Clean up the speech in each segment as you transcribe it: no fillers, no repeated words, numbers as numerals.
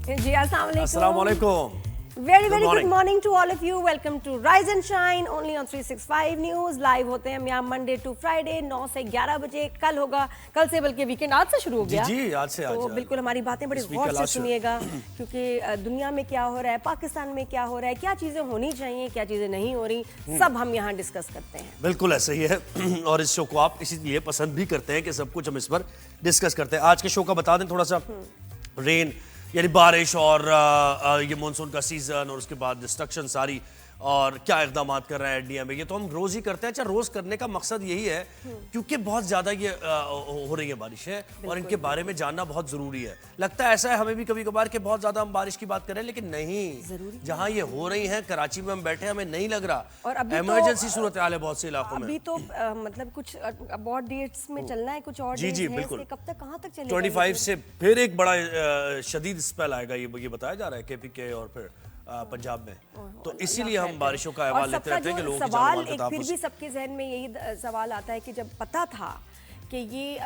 जी अस्सलाम अस्सलाम वालेकुम। Very good morning to all of you. Welcome to rise and shine only on 365 news. Live होते हैं हम यहाँ मंडे टू फ्राइडे 9 से 11 बजे। कल होगा, कल से बल्कि वीकेंड आज से शुरू हो गया। जी आज से तो बिल्कुल हमारी बातें बड़ी गौर से सुनिएगा, क्योंकि दुनिया में क्या हो रहा है, पाकिस्तान में क्या हो रहा है, क्या चीज़ें होनी चाहिए, क्या चीज़ें नहीं हो रही, सब हम यहाँ डिस्कस करते हैं। बिल्कुल ऐसा ही है और इस शो को आप इसीलिए पसंद भी करते हैं कि सब कुछ हम इस पर डिस्कस करते हैं। आज के शो का बता दें थोड़ा सा, रेन यानी बारिश और ये मानसून का सीजन और उसके बाद डिस्ट्रक्शन सारी और क्या इकदाम कर रहा है इंडिया में, ये तो हम रोज ही करते हैं। अच्छा, रोज करने का मकसद यही है क्योंकि बहुत ज्यादा ये हो रही है बारिशें और इनके बारे में जानना बहुत जरूरी है। लगता है ऐसा है हमें भी कभी कभार कि बहुत ज्यादा हम बारिश की बात कर रहे हैं, लेकिन नहीं, जहां ये हो रही है कराची में हम बैठे हमें नहीं लग रहा, और इमरजेंसी सूरत हाल है बहुत से इलाकों में। अभी तो मतलब कुछ अबाउट डेट्स में चलना है, कुछ और जी बिल्कुल, कब तक कहां तक चलेगा? 25 से फिर एक बड़ा शदीद स्पेल आएगा, ये बताया जा रहा है केपीके और फिर पंजाब में। तो इसीलिए हम बारिशों का अहवाल लेते रहते हैं कि लोगों की जान माल का फिर भी सबके जहन में यही सवाल आता है कि जब पता था कि ये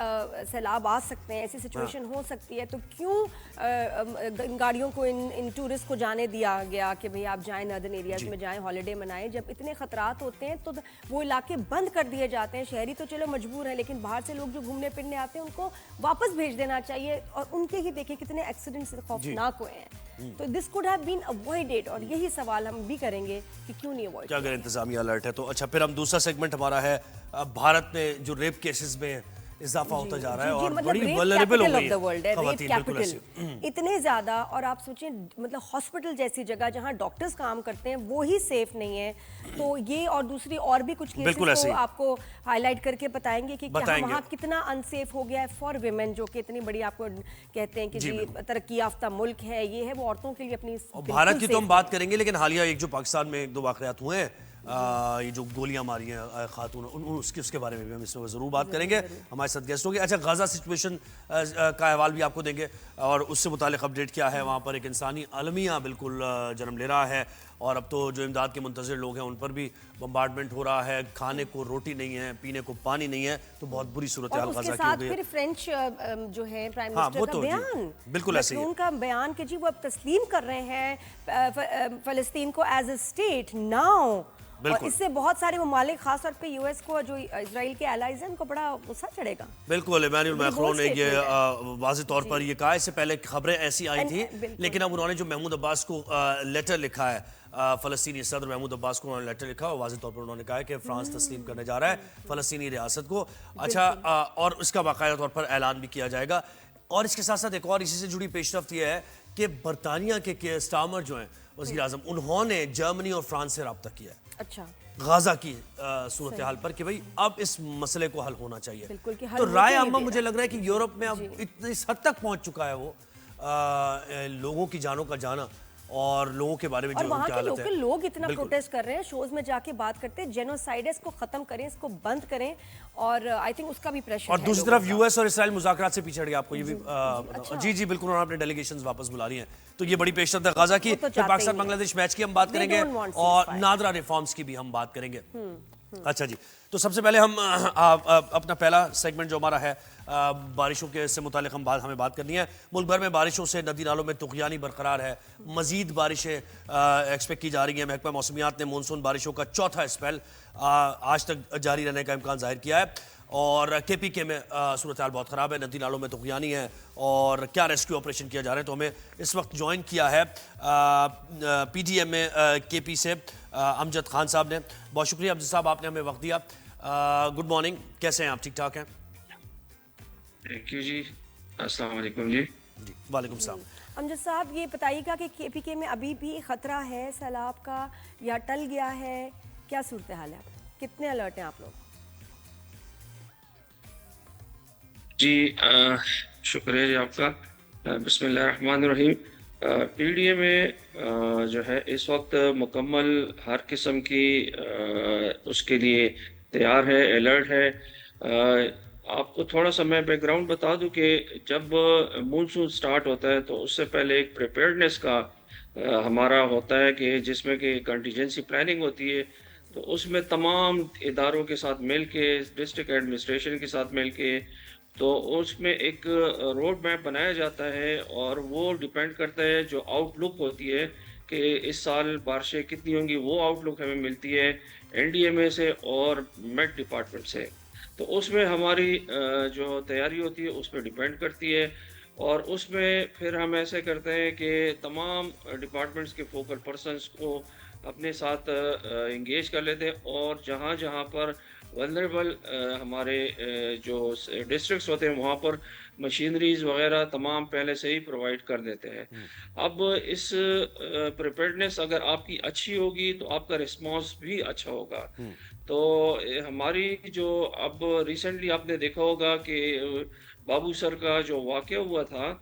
सैलाब आ सकते हैं, ऐसी सिचुएशन हो सकती है, तो क्यों गाड़ियों को इन टूरिस्ट को जाने दिया गया कि भाई आप जाएं, नॉर्दर्न एरियाज में जाएं, हॉलिडे मनाएं। जब इतने खतरात होते हैं तो वो इलाके बंद कर दिए जाते हैं। शहरी तो चलो मजबूर हैं, लेकिन बाहर से लोग जो घूमने फिरने आते हैं उनको वापस भेज देना चाहिए। और उनके ही देखिए कितने एक्सीडेंट्स खौफनाक हुए हैं। तो this could have been avoided, और यही सवाल हम भी करेंगे कि क्यों नहीं अवॉइड, क्या अगर इंतजामिया अलर्ट है तो। अच्छा, फिर हम दूसरा सेगमेंट हमारा है भारत में जो रेप केसेस में इजाफा होता जा रहा है और मतलब बड़ी वल्नरेबल हो गई है खवातीन, बिल्कुल इतने ज्यादा। और आप सोचें, मतलब हॉस्पिटल जैसी जगह जहां डॉक्टर्स काम करते हैं वो ही सेफ नहीं है, तो ये और दूसरी और भी कुछ केसेस को आपको हाईलाइट करके बताएंगे कि वहाँ कितना अनसेफ हो गया है फॉर विमेन, जो कि इतनी बड़ी आपको कहते हैं कि जी तरक्की याफ्ता मुल्क है, ये है, वो औरतों के लिए अपनी। भारत की तो हम बात करेंगे, लेकिन हालिया एक जो पाकिस्तान में एक दो वाकयात हुए हैं, ये जो गोलियां मारी हैं खातून, उसके बारे में भी हम इसमें ज़रूर बात करेंगे। हमारे साथ गेस्ट होंगे। अच्छा, गाजा सिचुएशन का अहवाल भी आपको देंगे और उससे मुतालिक अपडेट क्या है। वहाँ पर एक इंसानी अलमिया बिल्कुल जन्म ले रहा है और अब तो जो इमदाद के मुंतज़िर लोग हैं उन पर भी बम्बार्डमेंट हो रहा है। खाने को रोटी नहीं है, पीने को पानी नहीं है, तो बहुत बुरी सूरत हाल गाजा की हो गई है। फिर फ्रेंच जो है प्राइम मिनिस्टर का बयान, बिल्कुल ऐसे ही उनका बयान कि जी वो अब तस्लीम कर रहे हैं फ़लस्तीन को एज अ स्टेट नाउ। और इससे बहुत सारे ममालिक, खासतौर पे यूएस को, जो इजराइल के एलाइज हैं, उनको बड़ा गुस्सा चढ़ेगा। बिल्कुल, इमैनुअल मैक्रोन ने ये वाज़ेह तौर पर ये कहा। इससे पहले खबरें ऐसी आई थी, लेकिन अब उन्होंने जो महमूद अब्बास को लेटर लिखा है, फ़लस्तीनी सदर महमूद अब्बास को उन्होंने लेटर लिखा और वाज़ेह तौर पर उन्होंने कहा कि फ्रांस तस्लीम करने जा रहा है फ़लस्तीनी रियासत को। अच्छा, और उसका बाकायदा तौर पर ऐलान भी किया जाएगा। और इसके साथ साथ एक और इसी से जुड़ी पेशरफ्त ये है कि बरतानिया के स्टामर जो हैं वज़ीर आज़म, उन्होंने जर्मनी और फ्रांस से रब्ता किया है। अच्छा, गाजा की सूरत हाल पर कि भाई अब इस मसले को हल होना चाहिए। तो राय आमा मुझे लग रहा है कि यूरोप में अब इतनी हद तक पहुंच चुका है वो लोगों की जानों का जाना और लोगों के बारे में जो उनकी हालत है। लोग इतना प्रोटेस्ट कर रहे हैं, शोज में जाके बात करते हैं, जेनोसाइड है, इसको खत्म करें, इसको बंद करें, और आई थिंक उसका भी प्रेशर और दूसरी तरफ यूएस और इसराइल मुज़ाकरात से पीछे हट गया। आपको ये भी जी बिल्कुल, उन्होंने अपने डेलीगेशंस वापस बुला रही हैं। तो ये बड़ी पेशरफ्त है गाजा की। फिर पाकिस्तान बांग्लादेश मैच की हम बात करेंगे और नादरा रिफॉर्म्स की भी हम बात करेंगे। अच्छा जी, तो सबसे पहले हम अपना पहला सेगमेंट जो हमारा है बारिशों के से मुतालिक हमें बात करनी है। मुल्क भर में बारिशों से नदी नालों में तुग़यानी बरकरार है। मजीद बारिशें एक्सपेक्ट की जा रही हैं। महकमा मौसमियात ने मानसून बारिशों का चौथा स्पेल आज तक जारी रहने का इम्कान जाहिर किया है। और केपीके में सूरत हाल बहुत ख़राब है, नदी नालों में तुग़यानी है और क्या रेस्क्यू ऑपरेशन किया जा रहा है। तो हमें इस वक्त ज्वाइन किया है पीडीएम में केपी से अमजद खान साहब ने। बहुत शुक्रिया अमजद साहब, आपने हमें वक्त दिया। गुड मॉर्निंग, कैसे हैं आप? ठीक ठाक हैं? थैंक यू जी, अस्सलाम वालेकुम जी। जी वालेकुम सलाम। अमजद साहब, ये बताइएगा कि केपीके में अभी भी खतरा है सैलाब का या टल गया है? क्या सूरत हाल है, कितने अलर्ट हैं आप लोग? जी शुक्रिया जी आपका। बिस्मिल्लाहिर्रहमानिर्रहीम। पीडीए में जो है इस वक्त मुकम्मल हर किस्म की उसके लिए तैयार है, अलर्ट है। आपको थोड़ा सा मैं बैकग्राउंड बता दूं कि जब मानसून स्टार्ट होता है तो उससे पहले एक प्रिपेयर्डनेस का हमारा होता है कि जिसमें कि कंटीजेंसी प्लानिंग होती है। तो उसमें तमाम इदारों के साथ मिल के, डिस्ट्रिक्ट एडमिनिस्ट्रेशन के साथ मिल के تو اس میں ایک روڈ میپ بنایا جاتا ہے، اور وہ ڈیپینڈ کرتا ہے جو آؤٹ لک ہوتی ہے کہ اس سال بارشیں کتنی ہوں گی، وہ آؤٹ لک ہمیں ملتی ہے این ڈی ایم اے سے اور میٹ ڈپارٹمنٹ سے. تو اس میں ہماری جو تیاری ہوتی ہے اس پہ ڈیپینڈ کرتی ہے، اور اس میں پھر ہم ایسے کرتے ہیں کہ تمام ڈپارٹمنٹس کے فوکل پرسنس کو اپنے ساتھ انگیج کر لیتے ہیں، اور جہاں جہاں پر ولنریبل ہمارے جو ڈسٹرکٹس ہوتے ہیں وہاں پر مشینریز وغیرہ تمام پہلے سے ہی پرووائڈ کر دیتے ہیں. اب اس پریپیئرڈنیس اگر آپ کی اچھی ہوگی تو آپ کا رسپانس بھی اچھا ہوگا. تو ہماری جو اب ریسنٹلی آپ نے دیکھا ہوگا کہ بابو سر کا جو واقعہ ہوا تھا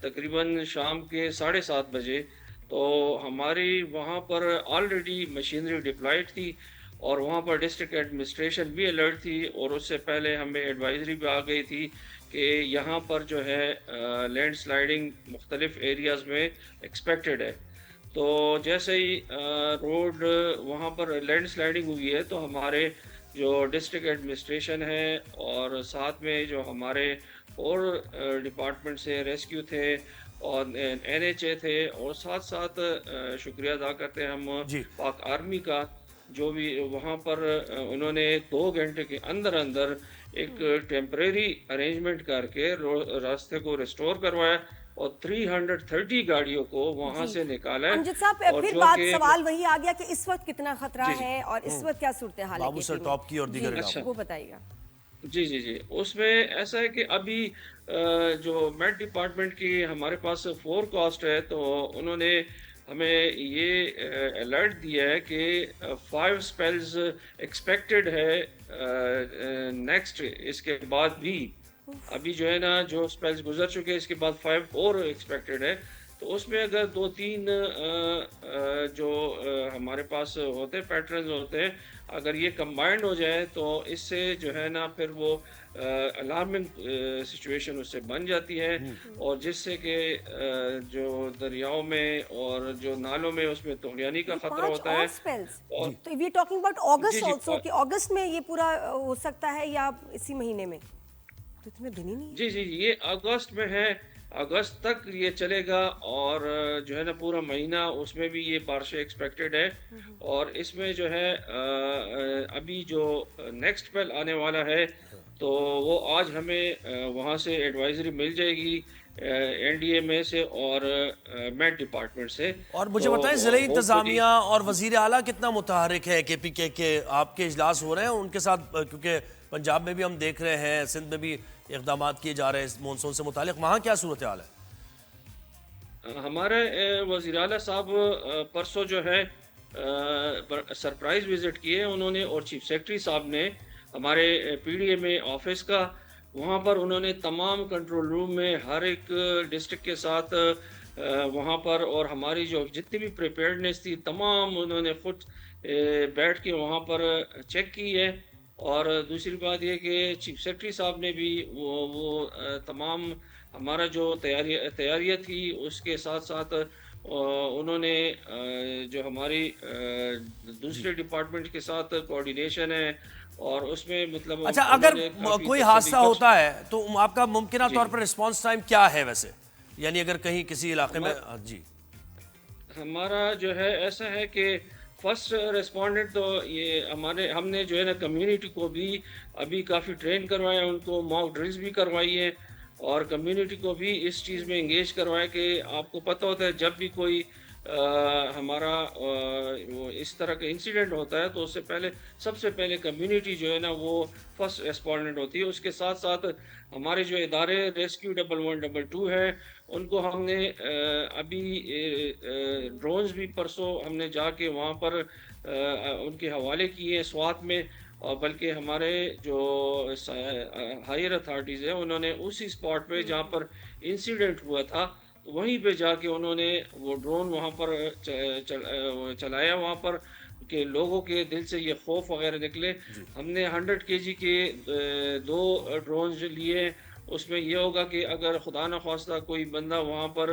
تقریباً شام کے 7:30 بجے، تو ہماری وہاں پر آلریڈی مشینری ڈپلائڈ تھی، اور وہاں پر ڈسٹرکٹ ایڈمنسٹریشن بھی الرٹ تھی، اور اس سے پہلے ہمیں ایڈوائزری بھی آ گئی تھی کہ یہاں پر جو ہے لینڈ سلائڈنگ مختلف ایریاز میں ایکسپیکٹڈ ہے. تو جیسے ہی روڈ وہاں پر لینڈ سلائڈنگ ہوئی ہے تو ہمارے جو ڈسٹرکٹ ایڈمنسٹریشن ہے اور ساتھ میں جو ہمارے اور ڈپارٹمنٹ سے ریسکیو تھے اور این ایچ اے تھے، اور ساتھ ساتھ شکریہ ادا کرتے ہیں ہم جی پاک آرمی کا، جو بھی وہاں پر انہوں نے 2 گھنٹے کے اندر اندر ایک ٹیمپریری ارینجمنٹ کر کے راستے کو ریسٹور کروایا، اور 330 گاڑیوں کو وہاں جی سے نکالا ہے. امجد صاحب، اور پھر جو بات کہ سوال وہی آ گیا کہ اس وقت کتنا خطرہ جی جی ہے اور اس وقت کیا صورتحال ہے بابو سر KP میں؟ ٹاپ کی اور دیگر جی اچھا، علاقوں. وہ بتائیے گا. جی جی جی اس میں ایسا ہے کہ ابھی جو میٹ ڈپارٹمنٹ کی ہمارے پاس فور کاسٹ ہے، تو انہوں نے ہمیں یہ الرٹ دیا ہے کہ 5 اسپیلز ایکسپیکٹڈ ہے نیکسٹ، اس کے بعد بھی ابھی جو ہے نا جو اسپیلز گزر چکے ہیں اس کے بعد 5 اور ایکسپیکٹڈ ہے. تو اس میں اگر 2-3 جو ہمارے پاس ہوتے پیٹرنز ہوتے ہیں، اگر یہ کمبائنڈ ہو جائے تو اس سے جو ہے نا پھر وہ الارمنگ سچویشن اس سے بن جاتی ہے، اور جس سے کہ جو دریاؤں میں اور جو نالوں میں اس میں طغیانی کا یہ خطرہ 5 ہوتا اور ہے. اسپیلز، اور تو وی ٹاکنگ اباؤٹ جی اگست جی آلسو، کہ اگست میں یہ پورا ہو سکتا ہے یا اسی مہینے میں؟ تو اتنے دن ہی نہیں ہے. جی جی یہ اگست میں ہے، اگست تک یہ چلے گا، اور جو ہے نا پورا مہینہ اس میں بھی یہ بارشیں ایکسپیکٹڈ ہے. اور اس میں جو ہے ابھی جو نیکسٹ پیل آنے والا ہے تو وہ آج ہمیں وہاں سے ایڈوائزری مل جائے گی این ڈی ایم اے سے اور میٹ ڈپارٹمنٹ سے. اور مجھے تو بتائیں ضلعی ہوپ فلی انتظامیہ اور وزیر اعلیٰ کتنا متحرک ہے کے پی کے آپ کے اجلاس ہو رہے ہیں ان کے ساتھ؟ کیونکہ پنجاب میں بھی ہم دیکھ رہے ہیں، سندھ میں بھی اقدامات کیے جا رہے ہیں مونسون سے متعلق، وہاں کیا صورتحال ہے؟ ہمارے وزیر اعلیٰ صاحب پرسوں جو ہے سرپرائز وزٹ کیے انہوں نے، اور چیف سیکرٹری صاحب نے ہمارے P D M A office کا، وہاں پر انہوں نے تمام کنٹرول روم میں ہر ایک ڈسٹرکٹ کے ساتھ وہاں پر، اور ہماری جو جتنی بھی پریپیئرڈنیس تھی تمام انہوں نے خود بیٹھ کے وہاں پر چیک کی ہے. اور دوسری بات یہ کہ چیف سیکرٹری صاحب نے بھی وہ تمام ہمارا جو تیاریاں تھی اس کے ساتھ ساتھ انہوں نے جو ہماری دوسرے ڈپارٹمنٹ کے ساتھ کوآرڈینیشن ہے، اور اس میں مطلب اچھا، انہوں اگر نے کافی کوئی تسلی حادثہ بخش. ہوتا ہے تو آپ کا ممکنہ جی طور جی پر رسپانس ٹائم کیا ہے ویسے؟ یعنی اگر کہیں کسی علاقے میں جی ہمارا جو ہے ایسا ہے کہ فرسٹ ریسپونڈنٹ تو یہ ہم نے جو ہے نا کمیونٹی کو بھی ابھی کافی ٹرین کروایا، ان کو موک ڈرلز بھی کروائی ہے، اور کمیونٹی کو بھی اس چیز میں انگیج کروایا کہ آپ کو پتہ ہوتا ہے جب بھی کوئی ہمارا اس طرح کا انسیڈنٹ ہوتا ہے تو اس سے پہلے سب سے پہلے کمیونٹی جو ہے نا وہ فرسٹ ریسپونڈنٹ ہوتی ہے. اس کے ساتھ ساتھ ہمارے جو ادارے ریسکیو 112 ہے ان کو ہم نے ابھی ڈرونز بھی پرسوں ہم نے جا کے وہاں پر ان کے حوالے کیے سوات میں، اور بلکہ ہمارے جو ہائر اتھارٹیز ہیں انہوں نے اسی اسپاٹ پہ جہاں پر انسیڈنٹ ہوا تھا وہیں پہ جا کے انہوں نے وہ ڈرون وہاں پر چلایا وہاں پر کہ لوگوں کے دل سے یہ خوف وغیرہ نکلے. ہم نے 100 kg کے 2 ڈرونز لیے. اس میں یہ ہوگا کہ اگر خدا نخواستہ کوئی بندہ وہاں پر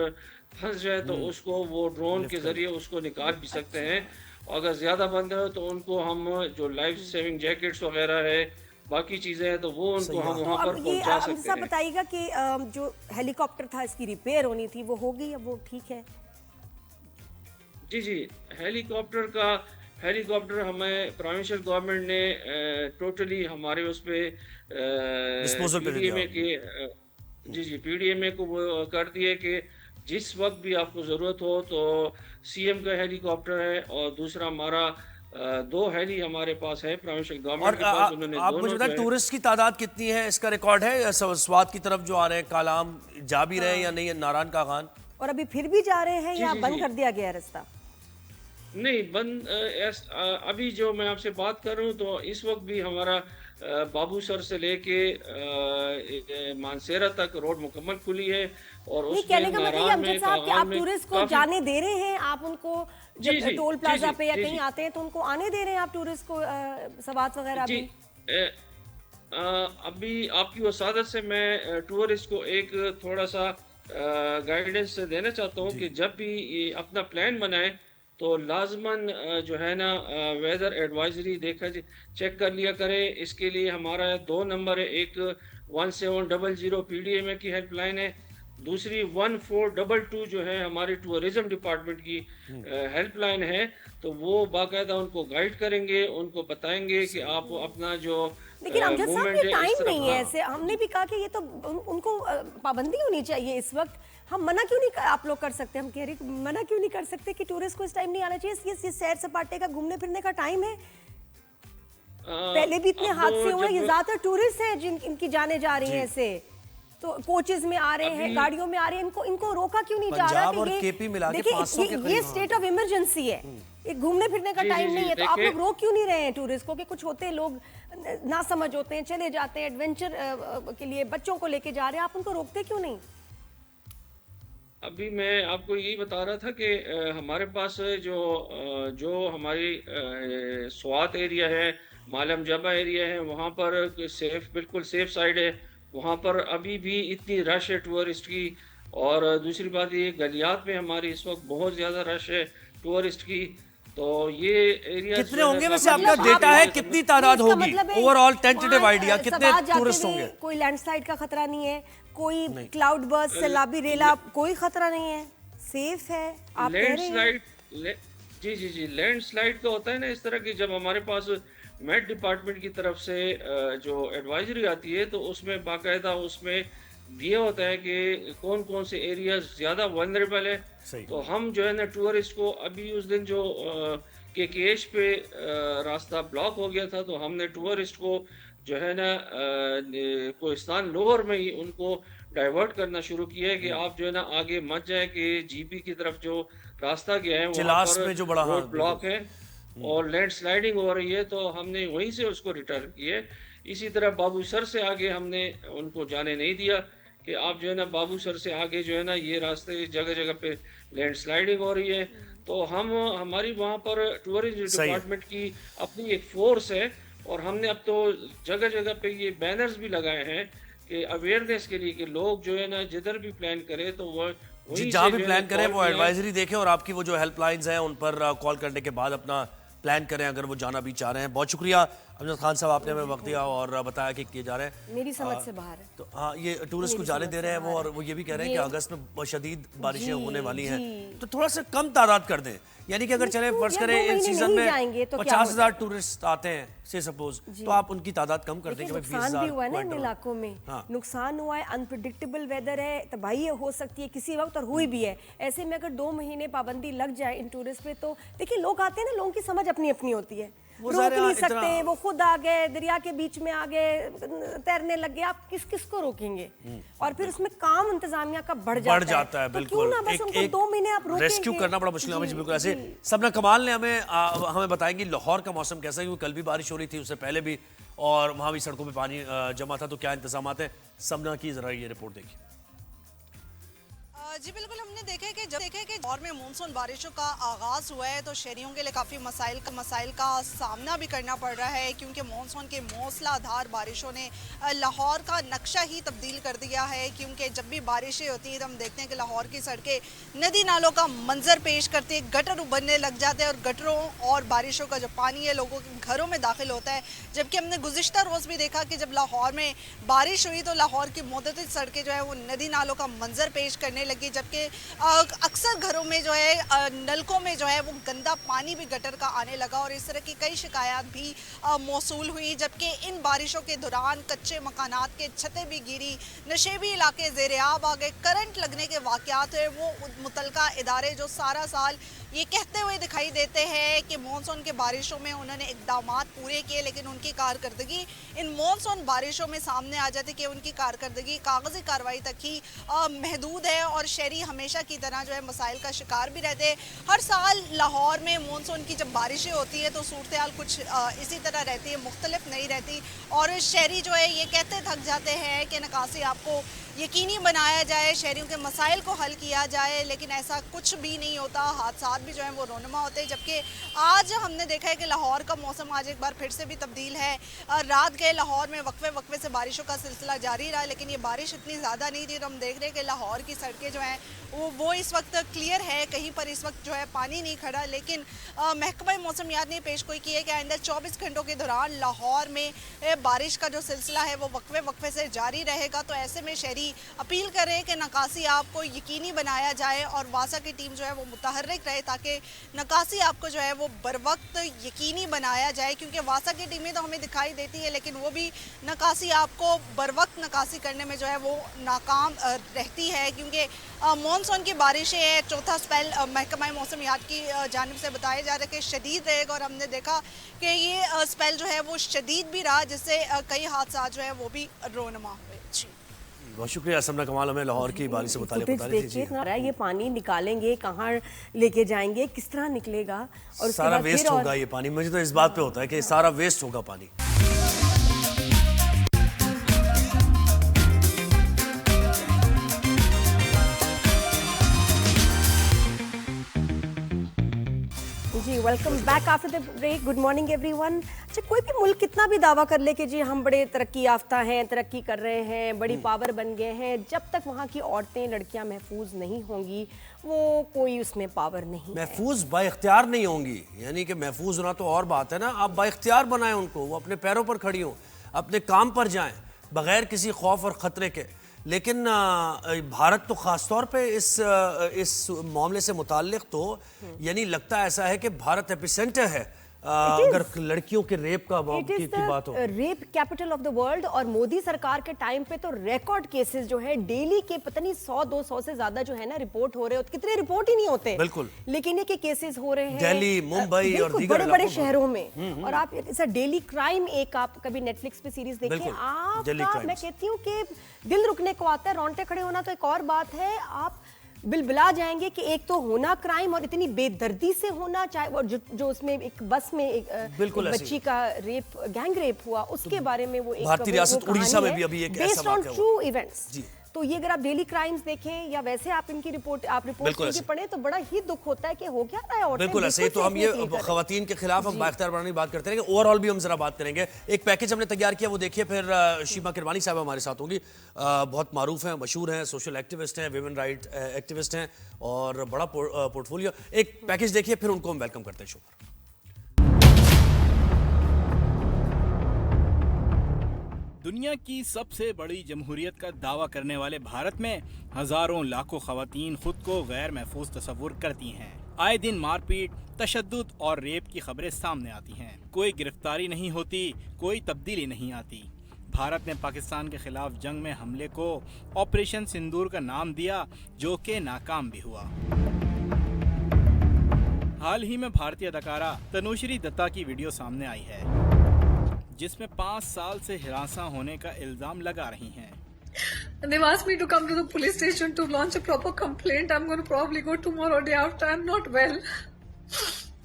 پھنس جائے تو اس کو وہ ڈرون کے ذریعے اس کو نکال بھی سکتے ہیں. اگر زیادہ بندہ ہے تو ان کو ہم جو لائف سیونگ جیکٹس وغیرہ ہے باقی چیزیں ہیں تو وہ ان کو ہم تو وہاں پر اب یہ پہنچا ہم سکتے صاحب ہیں. بتائیے گا کہ جو ہیلی کاپٹر تھا اس کی ریپیئر ہونی تھی وہ ہوگی اب وہ ٹھیک ہے؟ جی ہیلی کاپٹر ہمیں پروونشل گورنمنٹ نے ٹوٹلی ہمارے اس پہ ڈسپوزل پہ پی دے ڈی ایم دیا. اے کے پی ڈی ایم اے کو وہ کر دیے کہ جس وقت بھی آپ کو ضرورت ہو تو سی ایم کا ہیلی کاپٹر ہے اور دوسرا ہمارا 2 ہیلی ہمارے پاس ہے پروونشل اور گورنمنٹ کے پاس. انہوں نے آپ مجھے دونوں بتائیں جو ہے ٹورسٹ کی تعداد کتنی ہے؟ اس کا ریکارڈ ہے سوات کی طرف جو آ رہے ہیں کالام جا بھی رہے ہیں یا نہیں ہے؟ ناران کا خان اور ابھی پھر بھی جا رہے ہیں یا بند جی کر دیا گیا ہے رستہ؟ نہیں بند. ابھی جو میں آپ سے بات کر رہا ہوں تو اس وقت بھی ہمارا بابو سر سے لے کے مانسیرا تک روڈ مکمل کھلی ہے. اور نہیں اس میں کہنے کا مطلب یہ ناران میں امجد صاحب کہ کاغان آپ میں ٹورسٹ کو کافی جانے دے رہے ہیں، آپ ان کو جب ٹول پلازا پہ یا جی کہیں آتے ہیں تو ان کو آنے دے رہے ہیں آپ ٹورسٹ کو سوات وغیرہ بھی؟ ابھی آپ کی وسادت سے میں ٹورسٹ کو ایک تھوڑا سا گائیڈنس دینا چاہتا ہوں کہ جب بھی یہ اپنا پلان بنائے تو لازماً جو ہے نا ویدر ایڈوائزری چیک کر لیا کرے. اس کے لیے ہمارا 2 نمبر ہے، ایک 1700 پی ڈی ایم اے کی ہیلپ لائن ہے، دوسری 1422 جو ہے ہماری ٹورزم ڈپارٹمنٹ کی ہیلپ لائن ہے. تو وہ باقاعدہ ان کو گائیڈ کریں گے، ان کو بتائیں گے کہ آپ اپنا جو لیکن امجد صاحب موومنٹ یہ ہے اس ٹائم طرف. نہیں ہے ایسے. ہم نے بھی کہا کہ یہ تو ان کو پابندی ہونی چاہیے اس وقت. ہم منع کیوں نہیں آپ لوگ کر سکتے؟ ہم کہہ رہے ہیں منع کیوں نہیں کر سکتے کہ ٹورسٹ کو اس ٹائم نہیں آنا چاہیے؟ یہ سیر سپاٹے کا گھومنے پھرنے کا ٹائم ہے. پہلے بھی اتنے حادثے ہوئے ہیں، یہ زیادہ تر ٹورسٹ ہیں جن ان کی جانے جا رہی ہیں ایسے. تو کوچز میں آ رہے ہیں، گاڑیوں میں آ رہے ہیں، ان کو روکا کیوں نہیں جا رہا؟ پنجاب اور کے پی ملا کے 500 کے یہ قریب. اسٹیٹ آف ایمرجنسی ہے، یہ گھومنے پھرنے کا ٹائم نہیں ہے. تو آپ لوگ روک کیوں نہیں رہے ہیں ٹورسٹ کو؟ کہ کچھ ہوتے ہیں لوگ نہ سمجھ ہوتے ہیں، چلے جاتے ہیں ایڈونچر کے لیے، بچوں کو لے کے جا رہے ہیں، آپ ان کو روکتے کیوں نہیں؟ ابھی میں آپ کو یہی بتا رہا تھا کہ ہمارے پاس جو ہماری سوات ایریا ہے، مالم جبہ ایریا ہے، وہاں پر بالکل سیف سائیڈ ہے. وہاں پر ابھی بھی اتنی رش ہے ٹورسٹ کی. اور دوسری بات یہ گلیات میں ہماری اس وقت بہت زیادہ رش ہے ٹورسٹ کی. تو یہ ایریا کتنے ہوں گے ویسے آپ کا ڈیٹا ہے کتنی تعداد ہوگی؟ اوور آل ٹینٹیٹیو آئیڈیا کتنے ٹورسٹ ہوں گے؟ کوئی لینڈ سلائیڈ کا خطرہ نہیں ہے، کوئی کلاؤڈ برسٹ، سیلابی ریلا، کوئی خطرہ نہیں ہے، سیف ہے آپ کہہ رہے ہیں؟ جی لینڈ سلائیڈ کا ہوتا ہے نا اس طرح کی. جب ہمارے پاس میٹ ڈپارٹمنٹ کی طرف سے جو ایڈوائزری آتی ہے تو اس میں باقاعدہ اس میں دیا ہوتا ہے کہ کون کون سے ایریاز زیادہ ولنریبل ہے. تو ہم جو ہے نا ٹورسٹ کو ابھی اس دن جو کہ کیش پہ راستہ بلاک ہو گیا تھا تو ہم نے ٹورسٹ کو جو ہے نا کوہستان لوور میں ہی ان کو ڈائیورٹ کرنا شروع کیا ہے کہ آپ جو ہے نا آگے مت جائیں کہ جی پی کی طرف جو راستہ گیا ہے وہاں پر روڈ بلاک ہے اور لینڈ سلائیڈنگ ہو رہی ہے. تو ہم نے وہیں سے اس کو ریٹرن کیے. اسی طرح بابو سر سے آگے ہم نے ان کو جانے نہیں دیا کہ آپ جو ہے نا بابو سر سے آگے جو ہے نا یہ راستے جگہ جگہ پہ لینڈ سلائیڈنگ ہو رہی ہے. تو ہماری وہاں پر ٹورزم ڈپارٹمنٹ کی اپنی ایک فورس ہے اور ہم نے اب تو جگہ جگہ پہ یہ بینرز بھی لگائے ہیں کہ اویئرنیس کے لیے کہ لوگ جو ہے نا جدھر بھی پلان کرے تو وہ جہاں بھی پلان کریں وہ ایڈوائزری دیکھیں اور آپ کی وہ جو ہیلپ لائنز ہیں ان پر کال کرنے کے بعد اپنا پلان کریں اگر وہ جانا بھی چاہ رہے ہیں. بہت شکریہ امجد خان صاحب، آپ نے ہمیں وقت دیا اور بتایا کہ کیے جا رہے ہیں. میری سمجھ سے باہر ہے. تو ہاں یہ ٹورسٹ کو جانے دے رہے ہیں وہ، اور وہ یہ بھی کہہ رہے ہیں کہ اگست میں شدید بارشیں ہونے والی ہیں تو تھوڑا سا کم تعداد کر دیں. یعنی کہ اگر چلیں فرض کریں ان سیزن میں 50,000 ٹورسٹ آتے ہیں سے سپوز تو آپ ان کی تعداد کم کر دیں کہ 20,000. نقصان بھی ہوا ہے نا ان علاقوں میں، نقصان ہوا ہے، انپریڈکٹیبل ویدر ہے، تباہی ہو سکتی ہے کسی وقت اور ہوئی بھی ہے. ایسے میں اگر 2 مہینے پابندی لگ جائے ان ٹورسٹ پہ تو دیکھیں لوگ آتے ہیں نا، لوگوں کی سمجھ اپنی اپنی ہوتی ہے، روک نہیں سکتے. وہ خود آ گئے دریا کے بیچ میں آ گئے تیرنے لگ گئے، آپ کس کو روکیں گے؟ اور پھر اس میں کام انتظامیہ کا بڑھ جاتا ہے. بالکل ایک 2 مہینے آپ روکیں ریسکیو کرنا بڑا مشکل ہے. بالکل ایسے سبنا کمال نے ہمیں بتائیں گی لاہور کا موسم کیسا ہے، کیونکہ کل بھی بارش ہو رہی تھی، اس سے پہلے بھی، اور وہاں بھی سڑکوں پہ پانی جمع تھا. تو کیا انتظامات ہیں؟ سبنا کی ذرا یہ رپورٹ دیکھیے. जी बिल्कुल, हमने देखा है कि जब दौर में मानसून बारिशों का आगाज हुआ है तो शहरियों के लिए काफ़ी मसाइल का सामना भी करना पड़ रहा है, क्योंकि मानसून के मूसलाधार बारिशों ने लाहौर का नक्शा ही तब्दील कर दिया है। क्योंकि जब भी बारिशें होती हैं तो हम देखते हैं कि लाहौर की सड़कें नदी नालों का मंजर पेश करती है, गटर उभरने लग जाते हैं और गटरों और बारिशों का जो पानी है लोगों के घरों में दाखिल होता है। जबकि हमने गुज़िश्ता रोज़ भी देखा कि जब लाहौर में बारिश हुई तो लाहौर की मुतअद्दिद सड़कें जो है वो नदी नालों का मंजर पेश करने लगी, जबकि अक्सर घरों में जो है नलकों में जो है वो गंदा पानी भी गटर का आने लगा और इस तरह की कई शिकायत भी मौसूल हुई। जबकि इन बारिशों के दौरान कच्चे मकानात के छतें भी गिरी, नशेबी इलाके ज़ेर-ए-आब आ गए, करंट लगने के वाक़यात है वो मुतलका इदारे जो सारा साल ये कहते हुए दिखाई देते हैं कि मानसून के बारिशों में उन्होंने इक़दामात पूरे किए, लेकिन उनकी कारकर्दगी इन मानसून बारिशों में सामने आ जाती कि उनकी कारकर्दगी कागज़ी कार्रवाई तक ही महदूद है और शहरी हमेशा की तरह जो है मसाइल का शिकार भी रहते हैं। हर साल लाहौर में मानसून की जब बारिशें होती है तो सूरत हाल कुछ इसी तरह रहती है, मुख्तलिफ नहीं रहती और शहरी जो है ये कहते थक जाते हैं कि निकासी आपको यकीनी बनाया जाए, शहरियों के मसाइल को हल किया जाए, लेकिन ऐसा कुछ भी नहीं होता। हादसात भी जो हैं वो रोनुमा होते हैं। जबकि आज हमने देखा है कि लाहौर का मौसम आज एक बार फिर से भी तब्दील है। रात गए लाहौर में वक्फे से बारिशों का सिलसिला जारी रहा, लेकिन ये बारिश इतनी ज़्यादा नहीं थी। तो हम देख रहे हैं कि लाहौर की सड़कें जो हैं वो इस वक्त क्लियर है, कहीं पर इस वक्त जो है पानी नहीं खड़ा। लेकिन महकमा मौसमियात ने पेशगोई की है कि आइंदा 24 घंटों के दौरान लाहौर में बारिश का जो सिलसिला है वो वक्फे से जारी रहेगा। तो ऐसे में शहरी अपील करें कि नकासी आपको यकीनी बनाया जाए और वासा की टीम जो है वो मुतहर्रिक रहे ताकि नकासी आपको जो है वो बर वक्त यकीनी बनाया जाए, क्योंकि वासा की टीमें तो हमें दिखाई देती है लेकिन वो भी नकासी आपको बर वक्त नकासी करने में जो है वो नाकाम रहती है। क्योंकि मानसून की बारिशें हैं, चौथा स्पेल महकमा मौसमियात की जानिब से बताया जा रहा है कि शदीद रहेगा और हमने देखा कि ये स्पेल जो है वो शदीद भी रहा, जिससे कई हादसा जो है वो भी रोनुमा हुए। जी बहुत शुक्रिया समना कमाल, हमें लाहौर की बारिश से मुतालिक बता रही थी। जी ये पानी निकालेंगे कहाँ लेके जाएंगे, किस तरह निकलेगा और सारा वेस्ट होगा ये पानी। मुझे तो इस बात पे होता है कि सारा वेस्ट होगा पानी। जी welcome back after the break. Good morning everyone. अच्छा, कोई भी मुल्क कितना भी दावा कर ले कि जी हम बड़े तरक्की याफ्ता हैं, तरक्की कर रहे हैं, बड़ी पावर बन गए हैं, जब तक वहाँ की औरतें लड़कियाँ महफूज नहीं होंगी वो कोई उसमें पावर नहीं, महफूज बाइख्तियार नहीं होंगी। यानी कि महफूज होना तो और बात है ना, आप बाइख्तियार बनाएं उनको, वो अपने पैरों पर खड़ी हों, अपने काम पर जाएं बगैर किसी खौफ और ख़तरे के। लेकिन भारत तो ख़ास तौर पे इस मामले से मुताल्लिक़ तो यानी लगता ऐसा है कि भारत एपिसेंटर है अगर लड़कियों के रेप की बात हो। Rape capital of the world. और मोदी सरकार के टाइम पे तो रिकॉर्ड केसेस जो है डेली के पता नहीं 100-200 से ज्यादा जो है ना रिपोर्ट हो रहे होते, कितने रिपोर्ट ही नहीं होते बिल्कुल, लेकिन ये केसेस हो रहे हैं दिल्ली, मुंबई और दीगर बड़े बड़े शहरों में। और आप ऐसा डेली क्राइम, एक आप कभी नेटफ्लिक्स पे सीरीज देखिए, आपका मैं कहती हूँ कि दिल रुकने को आता है, रोंगटे खड़े होना तो एक और बात है, आप बिलबिला जाएंगे कि एक तो होना क्राइम और इतनी बेदर्दी से होना, चाहे वो जो उसमें एक बस में एक बच्ची का रेप, गैंग रेप हुआ, उसके बारे में वो एक भारतीय रियासत उड़ीसा में भी अभी एक ऐसा वाक़या हुआ, ट्रू इवेंट्स। तो ये अगर आप डेली क्राइम्स देखें या वैसे आप इनकी रिपोर्ट की पढ़ें तो बड़ा ही दुख होता है कि हो क्या रहा है। बिल्कुल ऐसे। तो हम ये खवातीन के खिलाफ हम बाइख्तियार बनाने की बात करते रहेंगे, ओवरऑल भी हम जरा बात करेंगे। एक पैकेज हमने तैयार किया, वो देखिए, फिर शीमा किरवानी साहब हमारे साथ होंगी। बहुत मारूफ हैं, मशहूर हैं, सोशल एक्टिविस्ट हैं, विमेन राइट एक्टिविस्ट हैं और बड़ा पोर्टफोलियो। एक पैकेज देखिए, फिर उनको हम वेलकम करते हैं शो पर। दुनिया की सबसे बड़ी जमहूरियत का दावा करने वाले भारत में हजारों लाखों खवातीन खुद को गैर महफूज तस्वुर करती हैं। आए दिन मारपीट, तशद्दुद और रेप की खबरें सामने आती हैं। कोई गिरफ्तारी नहीं होती, कोई तब्दीली नहीं आती। भारत ने पाकिस्तान के खिलाफ जंग में हमले को ऑपरेशन सिंदूर का नाम दिया, जो कि नाकाम भी हुआ। हाल ही में भारतीय अदाकारा तनुश्री दत्ता की वीडियो सामने आई है जिसमें 5 साल से हिरासत होने का इल्जाम लगा रही हैं। They've asked me to come to the police station to launch a proper complaint. I'm going to probably go tomorrow day after. I'm not well.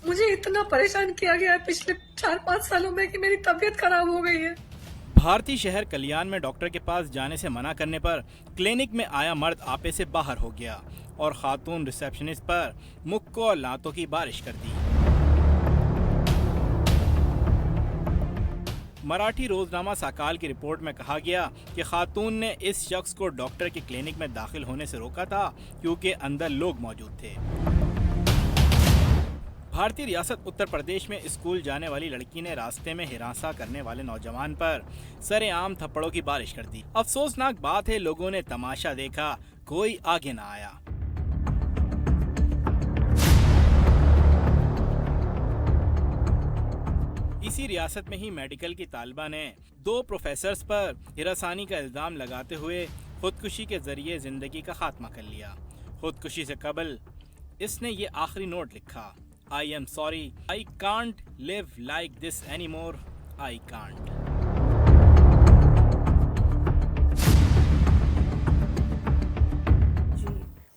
मुझे इतना परेशान किया गया है पिछले 4-5 सालों में कि मेरी तबीयत खराब हो गई है। भारतीय शहर कल्याण में डॉक्टर के पास जाने से मना करने पर क्लिनिक में आया मर्द आपे से बाहर हो गया। और खातून रिसेप्शनिस्ट पर मुक्कों और लातों की बारिश कर दी। मराठी रोजनामा साकाल की रिपोर्ट में कहा गया कि खातून ने इस शख्स को डॉक्टर के क्लिनिक में दाखिल होने से रोका था क्योंकि अंदर लोग मौजूद थे। भारतीय रियासत उत्तर प्रदेश में स्कूल जाने वाली लड़की ने रास्ते में हिरासा करने वाले नौजवान पर सरेआम थप्पड़ों की बारिश कर दी। अफसोसनाक बात है, लोगों ने तमाशा देखा, कोई आगे ना आया। इसी रियासत में ही मेडिकल की तालिबा ने 2 प्रोफेसर्स पर हिरासानी का इल्जाम लगाते हुए खुदकुशी के जरिए जिंदगी का खात्मा कर लिया। खुदकुशी से कबल इसने ये आखिरी नोट लिखा, I am sorry, I can't live like this anymore, I can't.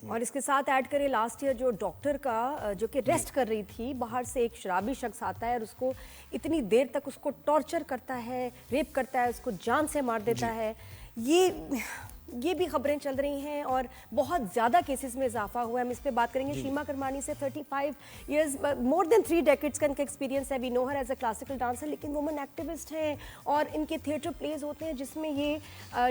और इसके साथ ऐड करें लास्ट ईयर जो डॉक्टर का जो कि रेस्ट कर रही थी, बाहर से एक शराबी शख्स आता है और उसको इतनी देर तक उसको टॉर्चर करता है, रेप करता है, उसको जान से मार देता है। ये भी खबरें चल रही हैं और बहुत ज़्यादा केसेस में इजाफा हुआ है। हम इस पे बात करेंगे। शीमा करमानी से 35 इयर्स, मोर देन 3 डेकेड्स का इनका एक्सपीरियंस है। We know her as a classical dancer, लेकिन वुमेन एक्टिविस्ट हैं और इनके थिएटर प्लेज होते हैं जिसमें ये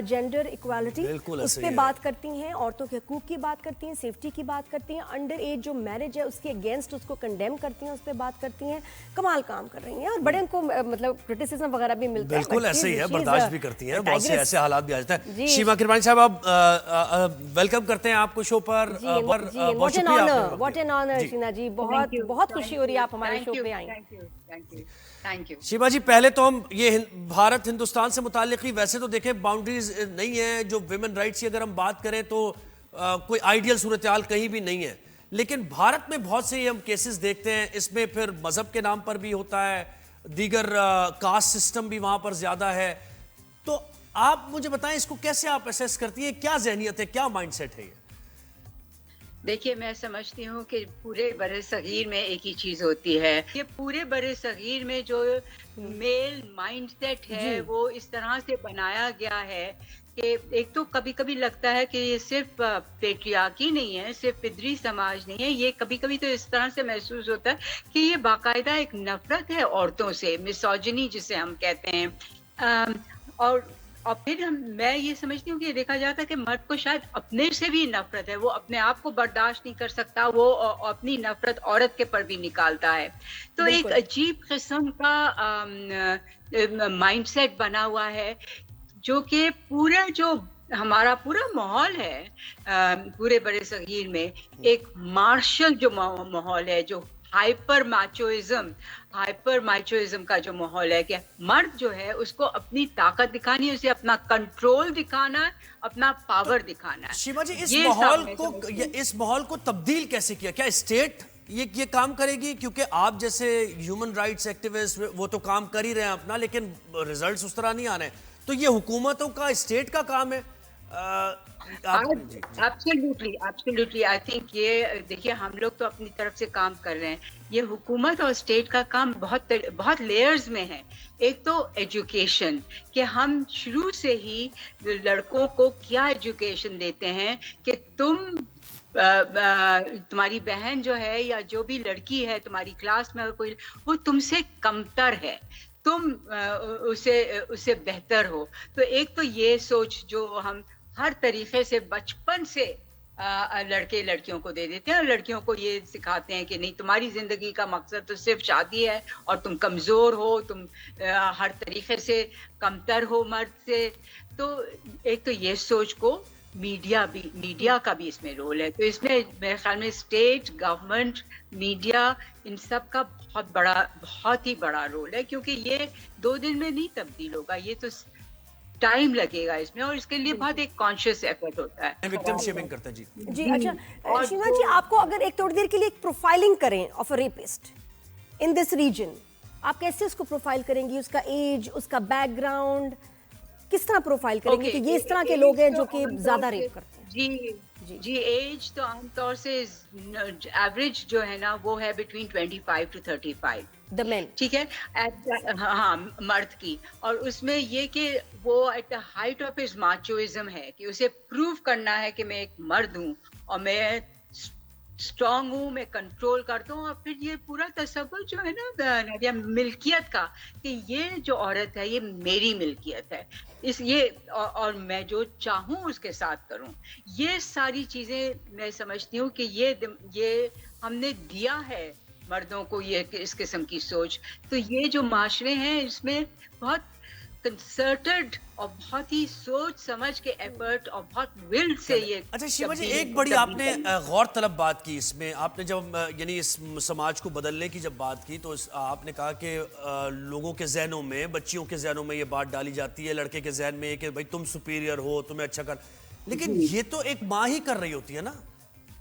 जेंडर इक्वालिटी उस पर बात करती हैं, औरतों के हकूक़ की बात करती हैं, सेफ्टी की बात करती हैं, अंडर एज जो मैरिज है उसके अगेंस्ट उसको कंडेम करती हैं, उस पर बात करती हैं। कमाल काम कर रही हैं और बड़े उनको मतलब क्रिटिसिज्म वगैरह भी मिलता है। बिल्कुल ऐसे ही है, बर्दाश्त भी करती हैं, बहुत से ऐसे हालात भी आ जाते हैं। शीमा करमानी साहब, आप वेलकम करते हैं आपको शो पर। बहुत शुक्रिया। What an honour Sheena ji, बहुत बहुत खुशी हो रही है आप हमारे शो पे आई। Thank you. शीमा जी, पहले तो हम ये भारत हिंदुस्तान से मुताल्लिक ही, वैसे तो देखें बाउंड्रीज नहीं है, जो विमेन राइट्स की अगर हम बात करें तो कोई आइडियल सूरत हाल कहीं भी नहीं है, लेकिन भारत में बहुत से हम केसेस देखते हैं, इसमें फिर मजहब के नाम पर भी होता है, दीगर कास्ट सिस्टम भी वहां पर ज्यादा है। तो आप मुझे बताएं, इसको कैसे आप असेस करती हैं, क्या जहनियत है, क्या माइंडसेट है ये? देखिए, मैं समझती हूँ कि पूरे बड़े सगीर में एक ही चीज होती है, ये पूरे बड़े सगीर में जो मेल माइंडसेट है वो इस तरह से बनाया गया है कि एक तो कभी कभी लगता है कि ये सिर्फ पेट्रियार्की नहीं है, सिर्फ पिदरी समाज नहीं है, ये कभी कभी तो इस तरह से महसूस होता है कि ये बाकायदा एक नफरत है औरतों से, मिसोजिनी जिसे हम कहते हैं। और फिर मैं ये समझती हूँ कि देखा जाता है कि मर्द को शायद अपने से भी नफरत है, वो अपने आप को बर्दाश्त नहीं कर सकता, वो अपनी नफरत औरत के पर भी निकालता है। तो एक अजीब किस्म का माइंडसेट बना हुआ है जो कि पूरा जो हमारा पूरा माहौल है पूरे बड़े सगीर में, एक मार्शल जो माहौल है, जो हाइपर माचोइज्म का जो माहौल है कि मर्द जो है उसको अपनी ताकत दिखानी है, उसे अपना कंट्रोल दिखाना है, अपना पावर दिखाना है। शिवा जी, इस माहौल को तब्दील कैसे किया? क्या स्टेट ये काम करेगी? क्योंकि आप जैसे ह्यूमन राइट्स एक्टिविस्ट वो तो काम कर ही रहे हैं अपना, लेकिन रिजल्ट्स उस तरह नहीं आ रहे हैं, तो ये हुकूमतों का, स्टेट का काम है। एब्सोल्युटली आई थिंक ये देखिए, हम लोग तो अपनी तरफ से काम कर रहे हैं, ये हुकूमत और स्टेट का काम बहुत लेयर्स में है। एक तो एजुकेशन, कि हम शुरू से ही लड़कों को क्या एजुकेशन देते हैं कि तुम्हारी बहन जो है या जो भी लड़की है तुम्हारी क्लास में, कोई वो तुमसे कमतर है, तुम उससे बेहतर हो। तो एक तो ये सोच जो हम हर तरीके से बचपन से लड़के लड़कियों को दे देते हैं, और लड़कियों को ये सिखाते हैं कि नहीं, तुम्हारी जिंदगी का मकसद तो सिर्फ शादी है और तुम कमजोर हो, तुम हर तरीके से कमतर हो मर्द से। तो एक तो ये सोच को मीडिया का भी इसमें रोल है। तो इसमें मेरे ख्याल में स्टेट, गवर्नमेंट, मीडिया, इन सब का बहुत ही बड़ा रोल है, क्योंकि ये 2 दिन में नहीं तब्दील होगा, ये तो टाइम लगेगा इसमें, और इसके लिए बहुत एक कॉन्शियस एफर्ट होता है। विक्टिम शेमिंग करते हैं जी। अच्छा शीमा जी, आपको अगर एक थोड़ी देर के लिए एक प्रोफाइलिंग करें of a rapist in this region, आप कैसे उसको प्रोफाइल करेंगी? उसका एज, उसका बैकग्राउंड, किस तरह प्रोफाइल करेंगे कि ये इस तरह के लोग हैं जो कि ज्यादा रेप करते हैं? जी एज तो आमतौर से एवरेज जो है ना वो है बिटवीन 25 to 35 द मेन, ठीक है, हाँ मर्द की। और उसमें ये कि वो at the height of his machoism है कि उसे प्रूव करना है कि मैं एक मर्द हूँ और मैं स्ट्रांग हूँ, मैं कंट्रोल करता हूँ। और फिर ये पूरा तसव्वुर जो है ना नादिया, मिल्कियत का, कि ये जो औरत है ये मेरी मिल्कियत है, और मैं जो चाहूँ उसके साथ करूँ, ये सारी चीजें मैं समझती हूँ कि ये हमने दिया है मर्दों को, ये इस किस्म की सोच। तो ये जो माशरे हैं इसमें बहुत कंसर्टेड और बहुत ही सोच समझ के एफर्ट और बहुत विल से ये। अच्छा शिवा जी, एक बड़ी आपने गौर तलब बात की इसमें, आपने जब यानी इस समाज को बदलने की जब बात की तो आपने कहा कि लोगों के जहनों में, बच्चियों के जहनों में ये बात डाली जाती है, लड़के के जहन में कि भाई तुम सुपीरियर हो, तुम्हें अच्छा कर, लेकिन ये तो एक माँ ही कर रही होती है ना।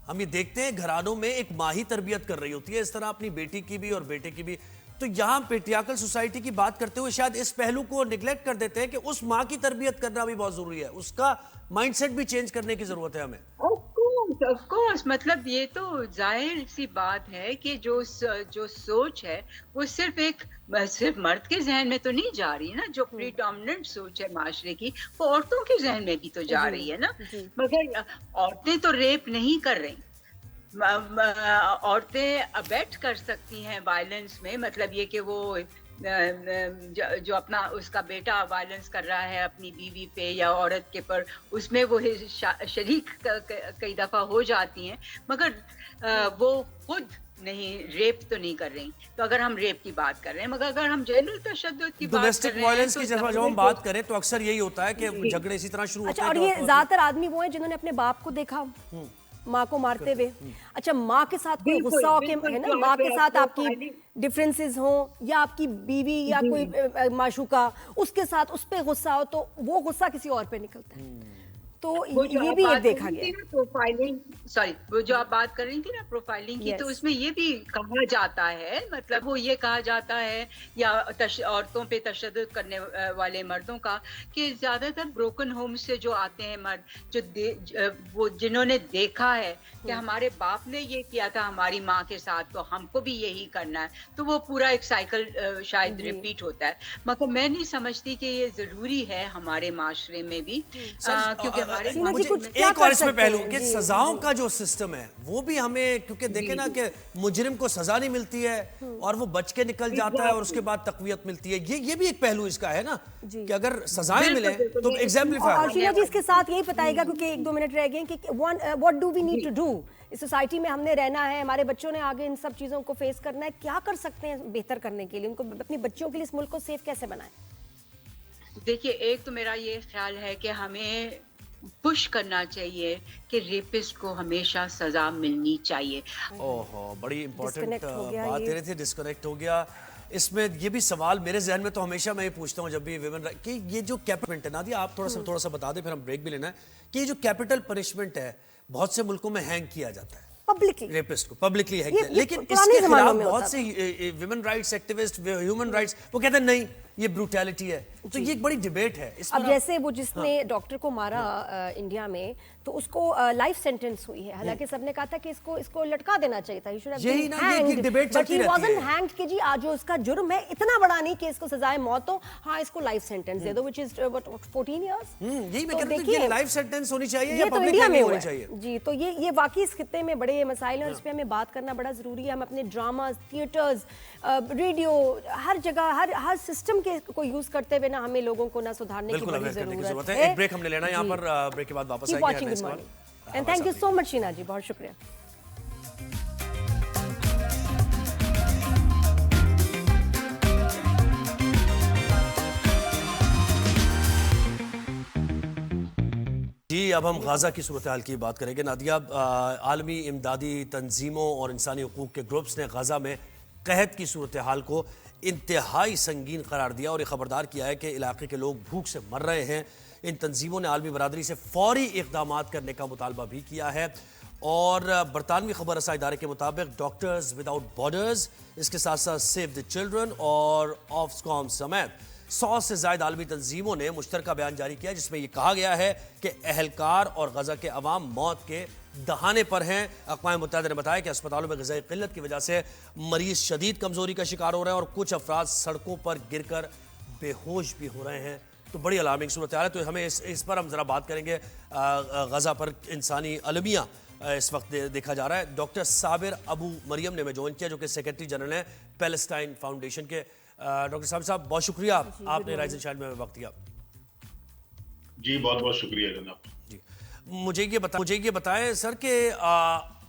हम ये देखते हैं घरानों में एक माँ ही तरबियत कर रही होती है, इस तरह अपनी बेटी की भी और बेटे की भी। तो यहाँ पेट्रियार्कल सोसाइटी की बात करते हुए शायद इस पहलू को निगलेक्ट कर देते हैं कि उस माँ की तरबियत करना भी बहुत जरूरी है, उसका माइंडसेट भी चेंज करने की जरूरत है हमें। ऑफ कोर्स, मतलब ये तो जाहिर सी बात है कि जो सोच है वो सिर्फ मर्द के जहन में तो नहीं जा रही ना, जो प्रीडोमिनेंट सोच है माशरे की, वो औरतों के जहन में भी तो जा रही है ना। मगर औरतें तो रेप नहीं कर रही, औरतें अबेट कर सकती हैं वायलेंस में, मतलब ये कि वो जो अपना उसका बेटा वायलेंस कर रहा है अपनी बीवी पे या औरत के पर, उसमें वो शरीक कई दफा हो जाती हैं, मगर वो खुद नहीं, रेप तो नहीं कर रही। तो अगर हम रेप की बात कर रहे हैं, मगर अगर हम जनरल तशद्दुद की बात कर रहे हैं, डोमेस्टिक वायलेंस की जब हम बात करें तो अक्सर यही होता है कि झगड़े इसी तरह शुरू होते हैं। और ये ज्यादातर आदमी वो हैं जिन्होंने अपने बाप को देखा माँ को मारते हुए। अच्छा, माँ के साथ कोई गुस्सा हो के, है ना, माँ के साथ आपकी डिफरेंसेस हो, या आपकी बीवी या कोई माशूका उसके साथ उस पे गुस्सा हो, तो वो गुस्सा किसी और पे निकलता है। तो ये भी एक देखा गया है। प्रोफाइलिंग, सॉरी, वो जो आप बात कर रही थी ना प्रोफाइलिंग की, तो उसमें ये भी कहा जाता है, मतलब वो ये कहा जाता है या औरतों पे तशद्दुद करने वाले मर्दों का, कि ज्यादातर ब्रोकन होम से जो आते हैं मर्द, वो जिन्होंने देखा है कि हमारे बाप ने ये किया था हमारी माँ के साथ, तो हमको भी यही करना है, तो वो पूरा एक साइकिल शायद रिपीट होता है। मगर मैं नहीं समझती कि ये जरूरी है हमारे माशरे में भी, क्योंकि एक और इसमें पहलू कि सजाओं का जो सिस्टम है वो भी हमें, क्योंकि देखे ना कि मुजरिम को सजा नहीं मिलती है और वो बच के निकल जाता है और उसके बाद तकवीयत मिलती है, ये भी एक पहलू इसका है ना, कि अगर सजाएं मिले तो एग्जाम्पलीफाई। और शीना जी इसके साथ यही बताएगा, क्योंकि 1-2 मिनट रह गए, कि what do we need to do, इस सोसाइटी में हमने रहना है, हमारे बच्चों ने आगे इन सब चीजों को फेस करना है, क्या कर सकते हैं बेहतर करने के लिए, उनको अपनी बच्चियों के लिए इस मुल्क को सेफ कैसे बनाएं? देखिए, एक तो मेरा ये ख्याल है कि हमें पुश करना चाहिए कि रेपिस्ट को हमेशा सजा मिलनी चाहिए। ओहो, बड़ी इंपॉर्टेंट बात दे रहे थे, डिस्कनेक्ट हो गया। इसमें ये भी सवाल मेरे जहन में तो हमेशा मैं ये पूछता हूँ जब भी विमेन कि ये जो कैपिटल है, नादिया आप थोड़ा सा बता दें, फिर हम ब्रेक भी लेना है, कि ये जो कैपिटल पनिशमेंट है बहुत से मुल्कों में हैंग किया जाता है पब्लिकली, रेपिस्ट को पब्लिकली हैंग किया, लेकिन इसके खिलाफ बहुत से women rights activist, human rights, वो कहते हैं नहीं ये ब्रूटैलिटी है। तो ये एक बड़ी डिबेट है। अब जैसे वो जिसने डॉक्टर को मारा इंडिया में, तो उसको लाइफ सेंटेंस हुई है, हालांकि सबने कहा था कि इसको लटका देना चाहिए था, यही ना ये डिबेट चलती रहती है। हैंग्ड कि जी आज जो इसका जुर्म है इतना बड़ा नहीं कि इसको सजाए मौत हो, हाँ इसको लाइफ सेंटेंस दे दो, व्हिच इज 14 इयर्स। यही मैं कह रहा हूं कि लाइफ सेंटेंस होनी चाहिए या ये तो पब्लिक इंडिया में होनी चाहिए जी। तो ये वाकई इस खित्ते में बड़े मसाइल हैं, उस पे हमें बात करना बड़ा जरूरी है। हम अपने ड्रामास, थिएटर्स, रेडियो, हर जगह हर सिस्टम के को यूज करते हुए ना हमें लोगों को ना सुधारने की बड़ी जरूरत है। एक ब्रेक हमने लेना है, यहाँ पर ब्रेक के बाद वापस आएंगे। And thank you so much Sheena ji, बहुत शुक्रिया। जी, अब हम गाजा की सूरत हाल की बात करेंगे। नादिया, आलमी इमदादी तंजीमों और इंसानी हुकूक के ग्रुप्स ने गाजा में कहत की सूरत हाल को इंतहाई संगीन करार दिया और ये खबरदार किया है कि इलाके के लोग भूख से मर रहे हैं। इन तंजीमों ने आलमी बरादरी से फौरी इक़दाम करने का मुतालबा भी किया है। और बरतानवी खबर रसा इदारे के मुताबिक डॉक्टर्स विदाउट बॉर्डर्स, इसके साथ साथ सेव द चिल्ड्रन और ऑफ्सकॉम समेत 100 से ज़ायद आलमी तंजीमों ने मुश्तरका बयान जारी किया, जिसमें यह कहा गया है कि अहलकार और गजा के अवाम मौत के दहाने पर हैं। अक़वाम मुत्तहिदा ने बताया कि अस्पतालों में ग़िज़ाई क़िल्लत की वजह से मरीज शदीद कमज़ोरी का शिकार हो रहे हैं और कुछ अफराद सड़कों पर गिर कर बेहोश भी हो रहे हैं। तो बड़ी अलार्मिंग सूरत हाल है। तो हमें इस पर हम ज़रा बात करेंगे। गजा पर इंसानी अलमिया इस वक्त देखा जा रहा है। डॉक्टर साबिर अबू मरियम ने हमें ज्वाइन किया, जो कि सेक्रेटरी जनरल हैं पैलेस्टाइन फाउंडेशन के। डॉक्टर साबिर साहब, बहुत शुक्रिया आपने राइज एंड शाइन में वक्त दिया। जी बहुत बहुत शुक्रिया जनाब। जी, मुझे ये बताएं सर कि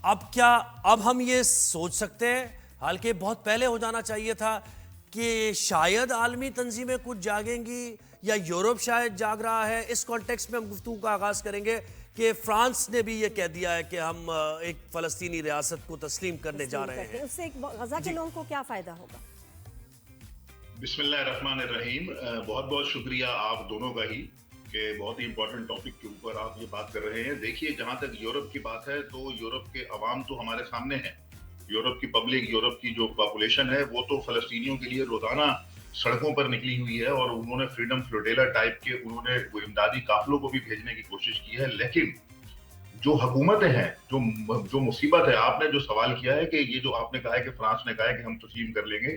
अब हम ये सोच सकते हैं, हालांकि बहुत पहले हो जाना चाहिए था, कि शायद आलमी तंजीमें कुछ जागेंगी या यूरोप शायद जाग रहा है। इस कॉन्टेक्स्ट में हम गुफ्तगू का आगाज करेंगे कि फ्रांस ने भी ये कह दिया है कि हम एक फलस्तीनी रियासत को तस्लीम करने जा रहे हैं। उससे गजा के लोगों को क्या फायदा होगा? बिस्मिल्लाहिर्रहमानिर्रहीम। बहुत बहुत शुक्रिया आप दोनों का ही कि बहुत ही इंपॉर्टेंट टॉपिक के ऊपर आप ये बात कर रहे हैं। देखिए, जहां तक यूरोप की बात है तो यूरोप के अवाम तो हमारे सामने है। यूरोप की पब्लिक, यूरोप की जो पॉपुलेशन है वो तो फलस्तीनियों के लिए रोजाना सड़कों पर निकली हुई है और उन्होंने फ्रीडम फ्लोटेला टाइप के उन्होंने वो इमदादी काफिलों को भी भेजने की कोशिश की है। लेकिन जो हुकूमतें हैं, जो मुसीबत है, आपने जो सवाल किया है कि ये जो आपने कहा है कि फ्रांस ने कहा है कि हम तस्लीम कर लेंगे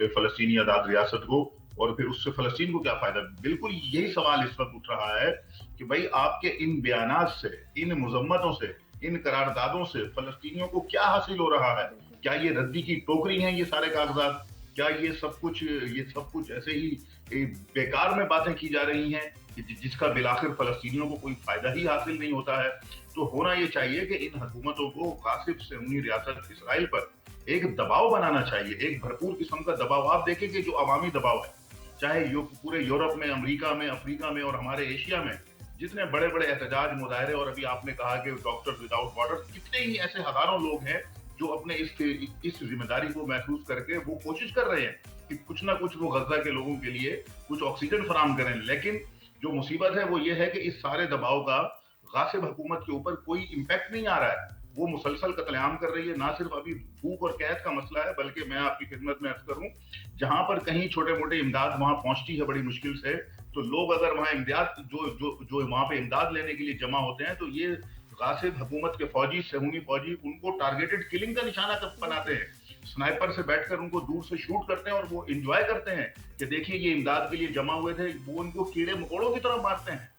फलस्तीनी आजाद रियासत को और फिर उससे फलस्तीन को क्या फायदा, बिल्कुल यही सवाल इस वक्त उठ रहा है कि भाई आपके इन बयानात से, इन मुजम्मतों से, इन करारदादों से फलस्तीनियों को क्या हासिल हो रहा है? क्या ये रद्दी की टोकरी हैं ये सारे कागजात? क्या ये सब कुछ ऐसे ही बेकार में बातें की जा रही हैं कि जिसका बिलाखिर फलस्तीनियों को कोई फायदा ही हासिल नहीं होता है? तो होना ये चाहिए कि इन हुकूमतों को गासिब सहूनी रियासत इसराइल पर एक दबाव बनाना चाहिए, एक भरपूर किस्म का दबाव। आप देखें कि जो अवामी दबाव है, चाहे पूरे यूरोप में, अमेरिका में, अफ्रीका में और हमारे एशिया में जितने बड़े बड़े एहतजाज, मुजाहरे, और अभी आपने कहा कि डॉक्टर्स विदाउट बॉर्डर्स, कितने ही ऐसे हजारों लोग हैं जो अपने इस जिम्मेदारी को महसूस करके वो कोशिश कर रहे हैं कि कुछ ना कुछ वो गजा के लोगों के लिए कुछ ऑक्सीजन फराहम करें। लेकिन जो मुसीबत है वो ये है कि इस सारे दबाव का गासिब हुकूमत के ऊपर कोई इम्पैक्ट नहीं आ रहा है। वो मुसलसल कत्लेआम कर रही है। ना सिर्फ अभी भूख और कैद का मसला है, बल्कि मैं आपकी खिदमत में अर्ज करूं, जहां पर कहीं छोटे मोटे इमदाद वहां पहुंचती है बड़ी मुश्किल से, तो लोग अगर वहां इमदाद जो वहां पे इमदाद लेने के लिए जमा होते हैं, तो ये गासिब हुकूमत के फौजी, सहूनी फौजी उनको टारगेटेड किलिंग का निशाना बनाते हैं। स्नाइपर से बैठकर उनको दूर से शूट करते हैं और वो एंजॉय करते हैं कि देखिए ये इमदाद के लिए जमा हुए थे, वो उनको कीड़े मकोड़ों की तरह मारते हैं।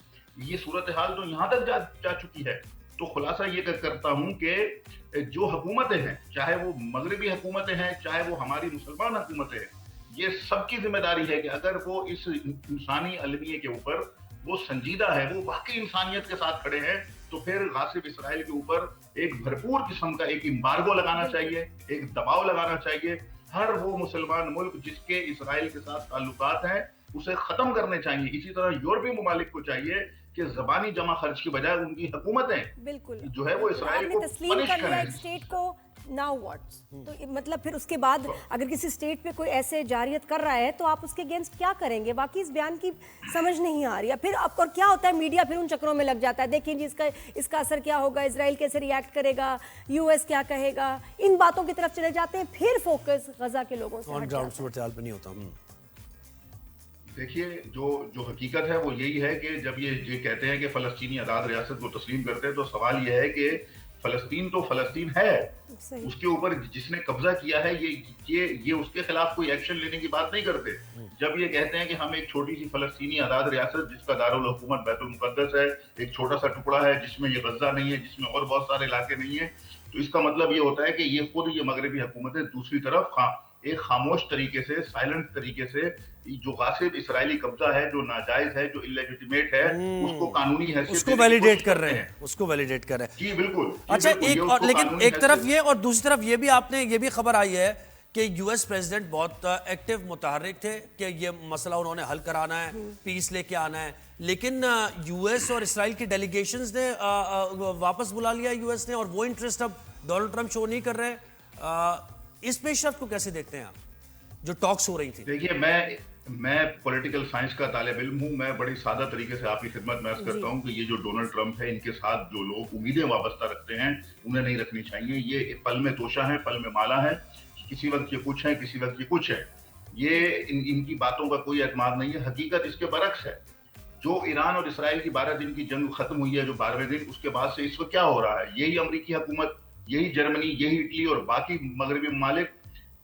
ये सूरत हाल तो यहाँ तक जा चुकी है। तो खुलासा ये करता हूं कि जो हुकूमतें हैं, चाहे वो मगरबी हुकूमतें हैं, चाहे वो हमारी मुसलमान हुकूमतें हैं, ये सबकी जिम्मेदारी है कि अगर वो इस इंसानी अलमिये के ऊपर वो संजीदा है, वो वाकई इंसानियत के साथ खड़े हैं, तो फिर गासिब इसराइल के ऊपर एक भरपूर किस्म का एक एम्बार्गो लगाना चाहिए, एक दबाव लगाना चाहिए। हर वो मुसलमान मुल्क जिसके इसराइल के साथ ताल्लुकात हैं उसे खत्म करने चाहिए। इसी तरह यूरोपीय ममालिक को चाहिए कि ज़बानी जमा खर्च की बजाय उनकी हुकूमतें बिल्कुल जो है वो इसराइल को तस्लीम कर लिया एक स्टेट को, नाउ व्हाट? तो मतलब फिर उसके बाद अगर किसी स्टेट पे कोई ऐसे जारियत कर रहा है तो आप उसके अगेंस्ट क्या करेंगे? बाकी इस बयान की समझ नहीं आ रही है। फिर अब और क्या होता है, मीडिया फिर उन चक्रों में लग जाता है, देखिए जी इसका असर क्या होगा, इजराइल कैसे रिएक्ट करेगा, यूएस क्या कहेगा, इन बातों की तरफ चले जाते हैं, फिर फोकस गजा के लोगों से हट जाता है। नहीं होता। देखिए, जो हकीकत है वो यही है कि जब ये कहते हैं कि फलस्तीनी आज़ाद रियासत को तस्लीम करते हैं, तो सवाल ये है कि फलस्तीन तो फलस्तीन है, उसके ऊपर जिसने कब्जा किया है ये उसके खिलाफ कोई एक्शन लेने की बात नहीं करते। जब ये कहते हैं कि हम एक छोटी सी फलस्तीनी आज़ाद रियासत जिसका दारुल हुकूमत बैतुल मुक़द्दस है, एक छोटा सा टुकड़ा है जिसमें ये गजा नहीं है, जिसमें और बहुत सारे इलाके नहीं है, तो इसका मतलब ये होता है कि ये खुद ये मगरबी हुकूमतें दूसरी तरफ एक खामोश तरीके से, साइलेंट तरीके से जो गासिब इसराइली कब्जा है, जो नाजायज है, जो इलेजिटिमेट है, उसको कानूनी हैसियत उसको वैलिडेट कर रहे हैं, उसको वैलिडेट कर रहे हैं। जी बिल्कुल। अच्छा, एक और लेकिन एक तरफ ये और दूसरी तरफ ये भी आपने ये भी खबर आई है कि यूएस प्रेसिडेंट बहुत एक्टिव मुतहर्रिक थे कि ये मसला उन्होंने हल कराना है, पीस लेके आना है, लेकिन यूएस और इसराइल की डेलीगेशंस ने वापस बुला लिया यूएस ने, और वो इंटरेस्ट अब डोनाल्ड ट्रंप शो नहीं कर रहे। इस पेशरफ्त को कैसे देखते हैं आप, जो टॉक्स हो रही थी? देखिए, मैं पॉलिटिकल साइंस का तालिब इल्म हूँ। मैं बड़ी सादा तरीके से आपकी खिदमत में अर्ज करता हूँ कि ये जो डोनाल्ड ट्रंप है, इनके साथ जो लोग उम्मीदें वाबस्ता रखते हैं उन्हें नहीं रखनी चाहिए। ये पल में तोशा है, पल में माला है, किसी वक्त ये कुछ है, किसी वक्त ये कुछ है। ये इनकी बातों का कोई एतमाद नहीं है। हकीकत इसके बरक्स है। जो ईरान और इसराइल की 12 दिन की जंग खत्म हुई है, जो 12वें दिन, उसके बाद से इस वक्त क्या हो रहा है? यही अमरीकी हुकूमत, यही जर्मनी, यही इटली और बाकी मगरबी ममालिक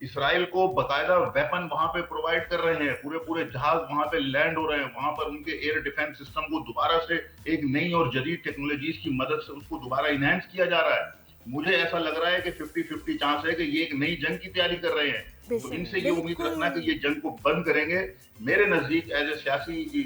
इसराइल को बाकायदा वेपन वहां पे प्रोवाइड कर रहे हैं, पूरे पूरे जहाज वहां पे लैंड हो रहे हैं, वहां पर उनके एयर डिफेंस सिस्टम को दोबारा से एक नई और जदीद टेक्नोलॉजीज की मदद से उसको दोबारा इनहेंस किया जा रहा है। मुझे ऐसा लग रहा है कि 50-50 चांस है कि ये एक नई जंग की तैयारी कर रहे हैं। तो इनसे ये उम्मीद रखना कि ये जंग को बंद करेंगे, मेरे नजदीक एज ए सियासी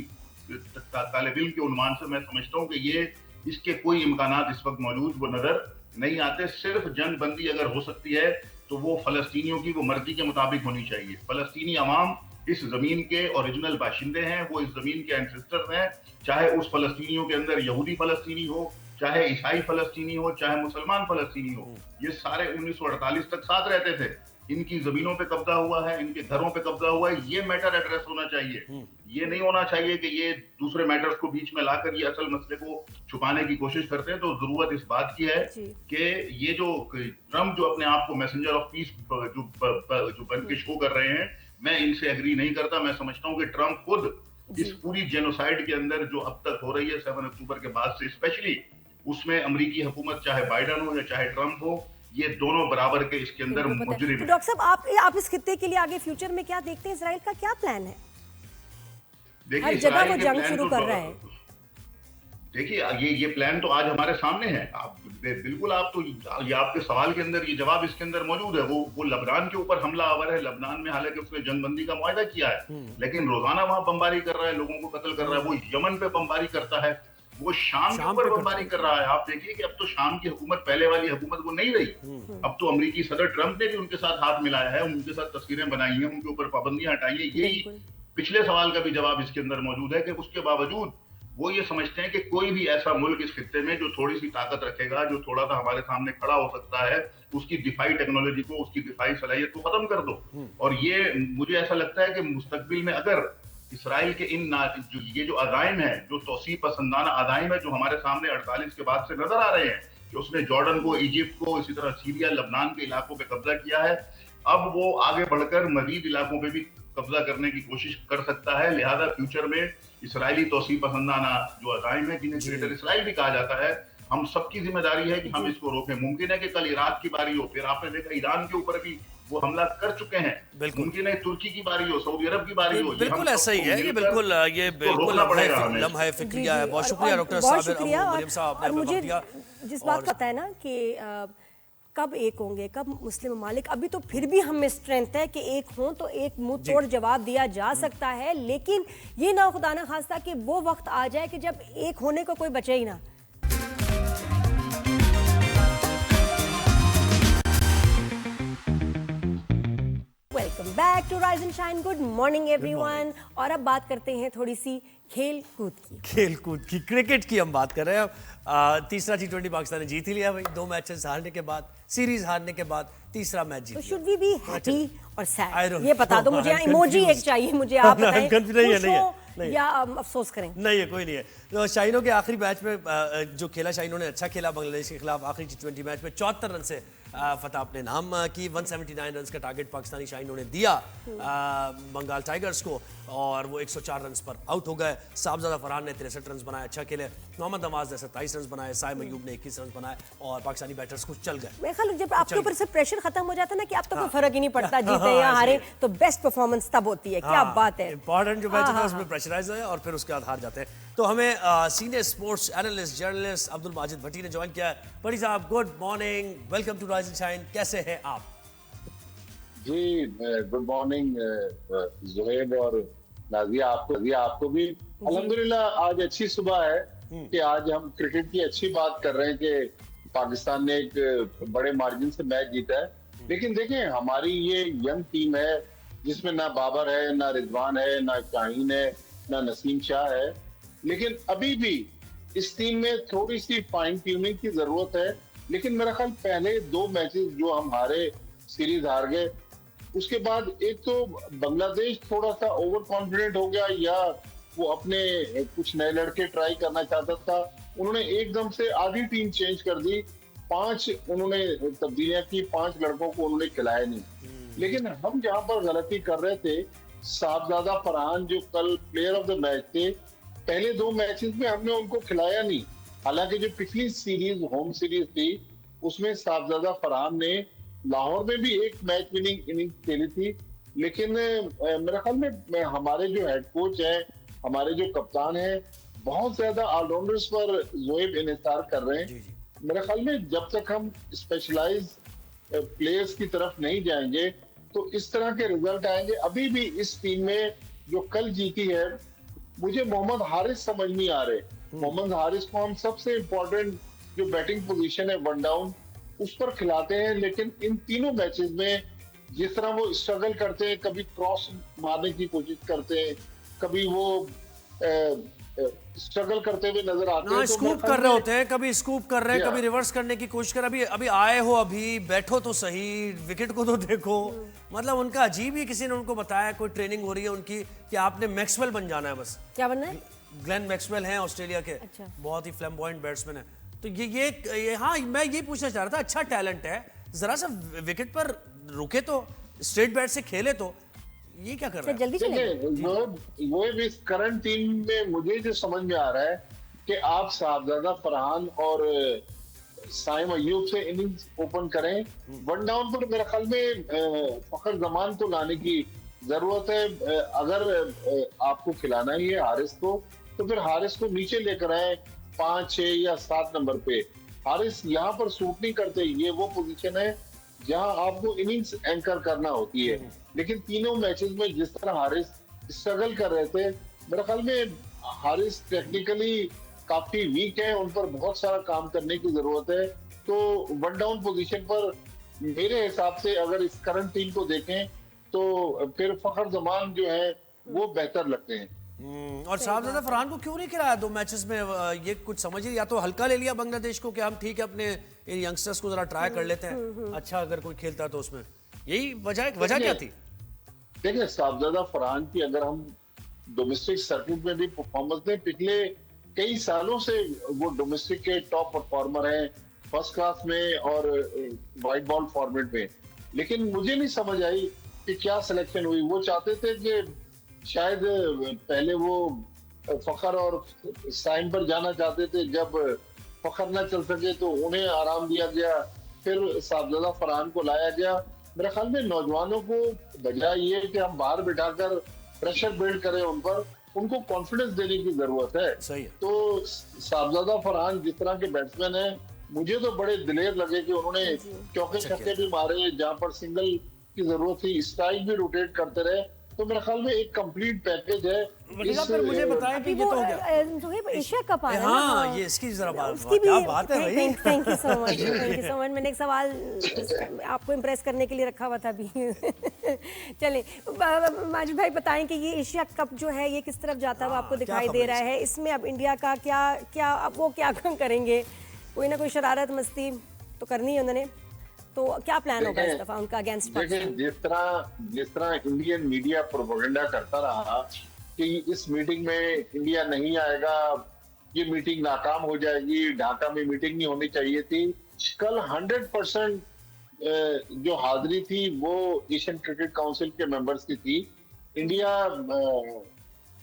तालिब इल्म के उन्वान से मैं समझता हूँ कि ये इसके कोई इम्कानात इस वक्त मौजूद वो नजर नहीं आते। सिर्फ जंग बंदी अगर हो सकती है तो वो फलस्तीनियों की वो मर्जी के मुताबिक होनी चाहिए। फलस्तीनी अवाम इस जमीन के ओरिजिनल बाशिंदे हैं, वो इस जमीन के एंसेस्टर्स हैं, चाहे उस फलस्तीनियों के अंदर यहूदी फलस्तीनी हो, चाहे ईसाई फलस्तीनी हो, चाहे मुसलमान फलस्तीनी हो, ये सारे 1948 तक साथ रहते थे। इनकी जमीनों पे कब्जा हुआ है, इनके घरों पे कब्जा हुआ है, ये मैटर एड्रेस होना चाहिए। ये नहीं होना चाहिए कि ये दूसरे मैटर्स को बीच में लाकर ये असल मसले को छुपाने की कोशिश करते हैं। तो जरूरत इस बात की है कि ये जो ट्रम्प जो अपने आप को मैसेंजर ऑफ पीस जो बन के शो कर रहे हैं, मैं इनसे एग्री नहीं करता। मैं समझता हूँ कि ट्रम्प खुद इस पूरी जेनोसाइड के अंदर जो अब तक हो रही है 7 अक्टूबर के बाद से, स्पेशली उसमें अमेरिकी हुकूमत चाहे बाइडन हो या चाहे ट्रम्प हो, ये दोनों बराबर के इसके अंदर मुजरिम हैं। डॉक्टर साहब, आप इस खित्ते के लिए आगे फ्यूचर में क्या देखते हैं? इजराइल का क्या प्लान है? हर जगह वो जंग शुरू कर रहा है। देखिए ये प्लान तो आज हमारे सामने है। आप बिल्कुल, आप तो ये आपके सवाल के अंदर ये जवाब इसके अंदर मौजूद है। वो लबनान के ऊपर हमला आवर है। लबनान में हालांकि उसने जंगबंदी का मुआहदा किया है, लेकिन रोजाना वहां बमबारी कर रहा है, लोगों को कत्ल कर रहा है। वो यमन पे बमबारी करता है, वो शाम के ऊपर बमबारी कर रहा है। आप देखिए कि अब तो शाम की हुकूमत, पहले वाली हुकूमत वो नहीं रही। अब तो अमेरिकी सदर ट्रम्प ने भी उनके साथ हाथ मिलाया है, उनके साथ तस्वीरें बनाई हैं, उनके ऊपर पाबंदियां हटाई हैं। यही पिछले सवाल का भी जवाब इसके अंदर मौजूद है कि उसके बावजूद वो ये समझते हैं कि कोई भी ऐसा मुल्क इस खित्ते में जो थोड़ी सी ताकत रखेगा, जो थोड़ा सा हमारे सामने खड़ा हो सकता है, उसकी दिफाई टेक्नोलॉजी को, उसकी दिफाई सलाहियत को खत्म कर दो। और ये मुझे ऐसा लगता है कि मुस्तकबिल में अगर इसराइल के ये जो अज़ाइम है, जो तौसीफ़ पसंदाना अज़ाइम है, जो हमारे सामने 48 के बाद से नजर आ रहे हैं, कि उसने जॉर्डन को, इजिप्ट को, इसी तरह सीरिया, लबनान के इलाकों पे कब्जा किया है, अब वो आगे बढ़कर मजीद इलाकों पे भी कब्जा करने की कोशिश कर सकता है। लिहाजा फ्यूचर में इसराइली तौसीफ़ पसंदाना जो अज़ाइम है, जिन्हें ग्रेटर इसराइल भी कहा जाता है, हम सबकी जिम्मेदारी है कि हम इसको रोकें। मुमकिन है कि कल इराक की बारी हो, फिर आपने देखा ईरान के ऊपर भी वो हमला कर चुके हैं, मुमकिन है तुर्की की बारी हो, सऊदी अरब की बारी हो। बिल्कुल ऐसा ही है, ये बिल्कुल लम्हा फिक्रिया है। बहुत शुक्रिया डॉक्टर साबिर। और मुझे जिस बात पता है ना कि कब एक होंगे, कब मुस्लिम ममालिक, अभी तो फिर भी हम में स्ट्रेंथ है कि एक हों तो एक मुंह तोड़ जवाब दिया जा सकता है, लेकिन ये ना खुदा ना खास्ता कि वो वक्त आ जाए कि जब एक होने को कोई बचे ही ना। Welcome back to rise and shine. Good morning everyone. और अब बात करते हैं थोड़ी सी खेल कूद की, क्रिकेट की हम बात कर रहे हैं। तीसरा T20 पाकिस्तान ने जीत ही लिया भाई, 2 मैचेस हारने के बाद, सीरीज हारने के बाद तीसरा मैच जीत। तो शुड वी बी हैप्पी और सैड? ये बता दो मुझे, इमोजी एक चाहिए मुझे, आप बताएं। नहीं या अफसोस करें? नहीं है, कोई नहीं है। तो शाहीनों के आखिरी मैच में जो खेला, शाहीनों ने अच्छा खेला बांग्लादेश के खिलाफ। आखिरी T20 मैच में 74 रन से फतह अपने नाम की। 179 रन का टारगेट पाकिस्तानी शाहीनों ने दिया बंगाल टाइगर्स को, और वो 104 रन पर आउट हो गए। साहबजादा फरहान ने 63 रन बनाए, अच्छा खेले। मोहम्मद नवाज ने 27 रन बनाए, साइम अयूब ने 21 रन बनाए, और पाकिस्तानी बैटर्स कुछ चल गए। मेरे ख्याल जब आपके ऊपर से प्रेशर खत्म हो जाता है ना कि अब तो कोई फर्क ही नहीं पड़ता जीते या हारे, तो बेस्ट परफॉर्मेंस तब होती है। क्या बात है, इंपॉर्टेंट जो मैच होता है उसमें प्रेशराइज है और फिर उसके बाद हार जाते हैं। तो हमें senior sports analyst journalist Abdul Majid Bhatti ने ज्वाइन किया है। Bhatti sahib, good morning, welcome to rise and shine. कैसे हैं आप? जी गुड मॉर्निंग ज़ुहैब और नाज़िया, आपको भी अल्हम्दुलिल्लाह। आज अच्छी सुबह है कि आज हम क्रिकेट की अच्छी बात कर रहे हैं कि पाकिस्तान ने एक बड़े मार्जिन से मैच जीता है। लेकिन देखें, हमारी ये यंग टीम है जिसमें ना बाबर है, ना रिजवान है, ना शाहीन है, ना नसीम शाह है, लेकिन अभी भी इस टीम में थोड़ी सी फाइन ट्यूनिंग की जरूरत है। लेकिन मेरा ख्याल पहले 2 मैचेस जो हम हारे, सीरीज हार गए, उसके बाद एक तो बांग्लादेश थोड़ा सा ओवर कॉन्फिडेंट हो गया, या वो अपने कुछ नए लड़के ट्राई करना चाहता था। उन्होंने एकदम से आधी टीम चेंज कर दी, 5 उन्होंने तब्दीलियां की, 5 लड़कों को उन्होंने खिलाया नहीं। लेकिन हम जहां पर गलती कर रहे थे, साहबजादा फरहान जो कल प्लेयर ऑफ द मैच थे, पहले 2 मैचेस में हमने उनको खिलाया नहीं। हालांकि जो पिछली सीरीज होम सीरीज थी उसमें साहबजादा फरहान ने लाहौर में भी एक मैच विनिंग इनिंग खेली थी, लेकिन मेरे ख्याल में हमारे जो हेड कोच हैं, हमारे जो कप्तान हैं, बहुत ज्यादा ऑलराउंडर्स पर जोएब इन्हिसार कर रहे हैं। मेरे ख्याल में जब तक हम स्पेशलाइज प्लेयर्स की तरफ नहीं जाएंगे तो इस तरह के रिजल्ट आएंगे। अभी भी इस टीम में जो कल जीती है, मुझे मोहम्मद हारिस समझ नहीं आ रहे। मोहम्मद हारिस को हम सबसे इम्पोर्टेंट जो बैटिंग पोजीशन है वन डाउन, उस पर खिलाते हैं, लेकिन इन तीनों मैचेस में जिस तरह वो स्ट्रगल करते हैं, कभी क्रॉस मारने की कोशिश करते हैं, कभी वो स्ट्रगल करते हुए नजर आते हैं, स्कूप कर रहे होते हैं, कभी स्कूप कर रहे हैं, कभी रिवर्स करने की कोशिश कर। अभी आए हो, अभी बैठो तो सही, विकेट को तो देखो। मतलब उनका अजीब ही, किसी ने उनको बताया, कोई ट्रेनिंग हो रही है उनकी कि आपने मैक्सवेल बन जाना है बस। क्या बनना है? ग्लेन मैक्सवेल हैं ऑस्ट्रेलिया के, अच्छा। बहुत ही फ्लैम्बॉयंट बैट्समैन है। तो ये हाँ, मैं ये पूछना चाह रहा था, अच्छा टैलेंट है, जरा सा विकेट पर रुके तो, स्ट्रेट बैट से खेले तो, ये क्या कर रहा है? जल्दी वो भी करंट टीम में मुझे जो समझ में आ रहा है कि आप साहबजादा फरहान और साइम अय्यूब से इनिंग्स ओपन करें। वन डाउन पर मेरे ख्याल में फखर जमान को लाने की जरूरत है। अगर आपको खिलाना ही है हारिस को, तो फिर हारिस को नीचे लेकर आए 5, 6 या 7 नंबर पे। हारिस यहाँ पर सूट नहीं करते। ये वो पोजीशन है जहां आपको इनिंग्स एंकर करना होती है। लेकिन तीनों मैचेस में जिस तरह हारिस स्ट्रगल कर रहे थे, मेरे ख्याल में हारिस टेक्निकली काफी वीक है, उन पर बहुत सारा काम करने की जरूरत है। तो वन डाउन पोजीशन पर मेरे हिसाब से अगर इस करंट टीम को देखें तो फिर फखर जमान जो है वो बेहतर लगते हैं। और साहबजादा फरहान को क्यों नहीं खिलाया 2 मैचेस में? ये कुछ समझिए, या तो हल्का ले लिया बांग्लादेश को कि हम ठीक है अपने इन यंगस्टर्स को जरा ट्राई कर लेते हैं, अच्छा अगर कोई खेलता तो उसमें, यही वजह क्या थी? देखिए, साहबजादा फरहान की अगर हम डोमेस्टिक सर्किट में भी परफॉर्मेंस दें, पिछले कई सालों से वो डोमेस्टिक के टॉप परफॉर्मर हैं, फर्स्ट क्लास में और व्हाइट बॉल फॉर्मेट में। लेकिन मुझे नहीं समझ आई कि क्या सिलेक्शन हुई। वो चाहते थे कि शायद पहले वो फखर और साइम पर जाना चाहते थे, जब फखर न चल सके तो उन्हें आराम दिया गया, फिर साहबजादा फरहान को लाया गया। मेरे ख्याल में नौजवानों को बजाय ये कि हम बाहर बिठाकर प्रेशर बिल्ड करें उन पर, उनको कॉन्फिडेंस देने की जरूरत है। सही है। तो साहबजादा फरहान जिस तरह के बैट्समैन हैं, मुझे तो बड़े दिलेर लगे कि उन्होंने चौके छक्के भी मारे, जहां पर सिंगल की जरूरत थी, स्ट्राइक भी रोटेट करते रहे। तो मेरे ख्याल में एक कंप्लीट पैकेज है। पर मुझे बताएं कि ये तो हो गया एशिया कप आ रहा है हाँ, ना, ये इसकी जरा उसकी क्या भी बात है भाई। Thank you so much, thank you so much. मैंने एक सवाल आपको इम्प्रेस करने के लिए रखा हुआ था अभी। चलें, माजिद भाई बताएं कि ये एशिया कप जो है ये किस तरफ जाता है, आपको दिखाई दे रहा है? इसमें अब इंडिया का क्या अब वो क्या करेंगे? कोई ना कोई शरारत मस्ती तो करनी है उन्होंने, तो क्या प्लान होगा इस दफा उनका अगेंस्ट पाकिस्तान? जिस तरह इंडियन मीडिया प्रोपेगेंडा करता रहा कि इस मीटिंग में इंडिया नहीं आएगा, ये मीटिंग नाकाम हो जाएगी, ढाका में मीटिंग नहीं होनी चाहिए थी। कल 100% जो हाजिरी थी वो एशियन क्रिकेट काउंसिल के मेंबर्स की थी। इंडिया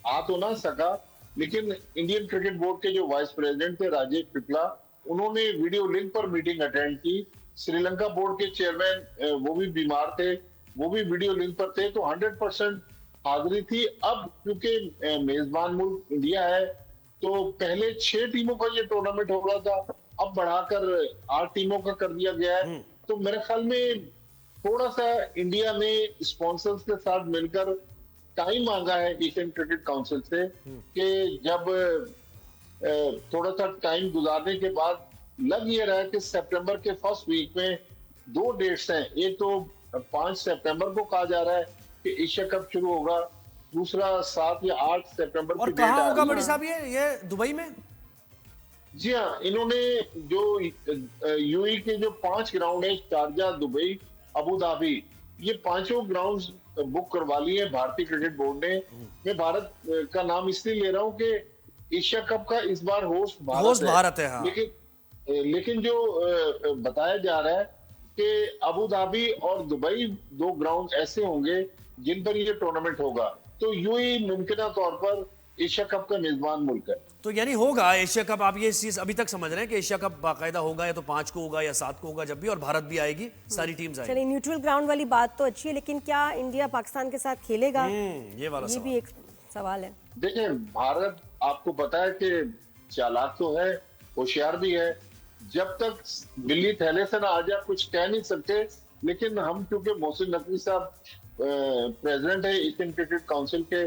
आ तो ना सका, लेकिन इंडियन क्रिकेट बोर्ड के जो वाइस प्रेसिडेंट थे राजेश शुक्ला, उन्होंने वीडियो लिंक पर मीटिंग अटेंड की। श्रीलंका बोर्ड के चेयरमैन वो भी बीमार थे, वो भी वीडियो लिंक पर थे। तो 100% हाजिरी थी। अब क्योंकि मेजबान मुल्क इंडिया है, तो पहले 6 टीमों का ये टूर्नामेंट हो रहा था, अब बढ़ाकर 8 टीमों का कर दिया गया है। तो मेरे ख्याल में थोड़ा सा इंडिया ने स्पॉन्सर्स के साथ मिलकर टाइम मांगा है एशियन क्रिकेट काउंसिल से कि जब थोड़ा सा टाइम गुजारने के बाद लग ये रहा है कि सितंबर के फर्स्ट वीक में 2 डेट्स हैं। एक तो 5 सितंबर को कहा जा रहा है कि एशिया कप शुरू होगा, दूसरा 7 या 8 सितंबर और कहाँ होगा बड़ी साहब? ये दुबई में? जी हाँ, इन्होंने जो यूएई के जो 5 ग्राउंड है, शारजा, दुबई, अबू धाबी, ये 5 ग्राउंड्स बुक करवा लिए हैं भारतीय क्रिकेट बोर्ड ने। मैं भारत का नाम इसलिए ले रहा हूँ कि एशिया कप का इस बार होस्ट भारत है। हाँ। लेकिन जो बताया जा रहा है कि अबू धाबी और दुबई 2 ग्राउंड ऐसे होंगे जिन पर ये टूर्नामेंट होगा। तो यूएई मुमकिन तौर पर एशिया कप का मेजबान मुल्क है। तो यानी होगा एशिया कप, आप ये चीज अभी तक समझ रहे हैं कि एशिया कप बाकायदा होगा, या तो 5 को होगा या 7 को होगा, जब भी, और भारत भी आएगी, सारी टीम्स आएगी। चलिए, न्यूट्रल ग्राउंड वाली बात तो अच्छी है, लेकिन क्या इंडिया पाकिस्तान के साथ खेलेगा? ये वाला ये भी एक सवाल है। देखिए, भारत आपको पता है कि चालाक तो है, होशियार भी है। जब तक बिल्ली थैले से ना आ जाए कुछ कह नहीं सकते, लेकिन हम क्योंकि मोहसिन नकवी साहब प्रेसिडेंट है एशियन क्रिकेट काउंसिल के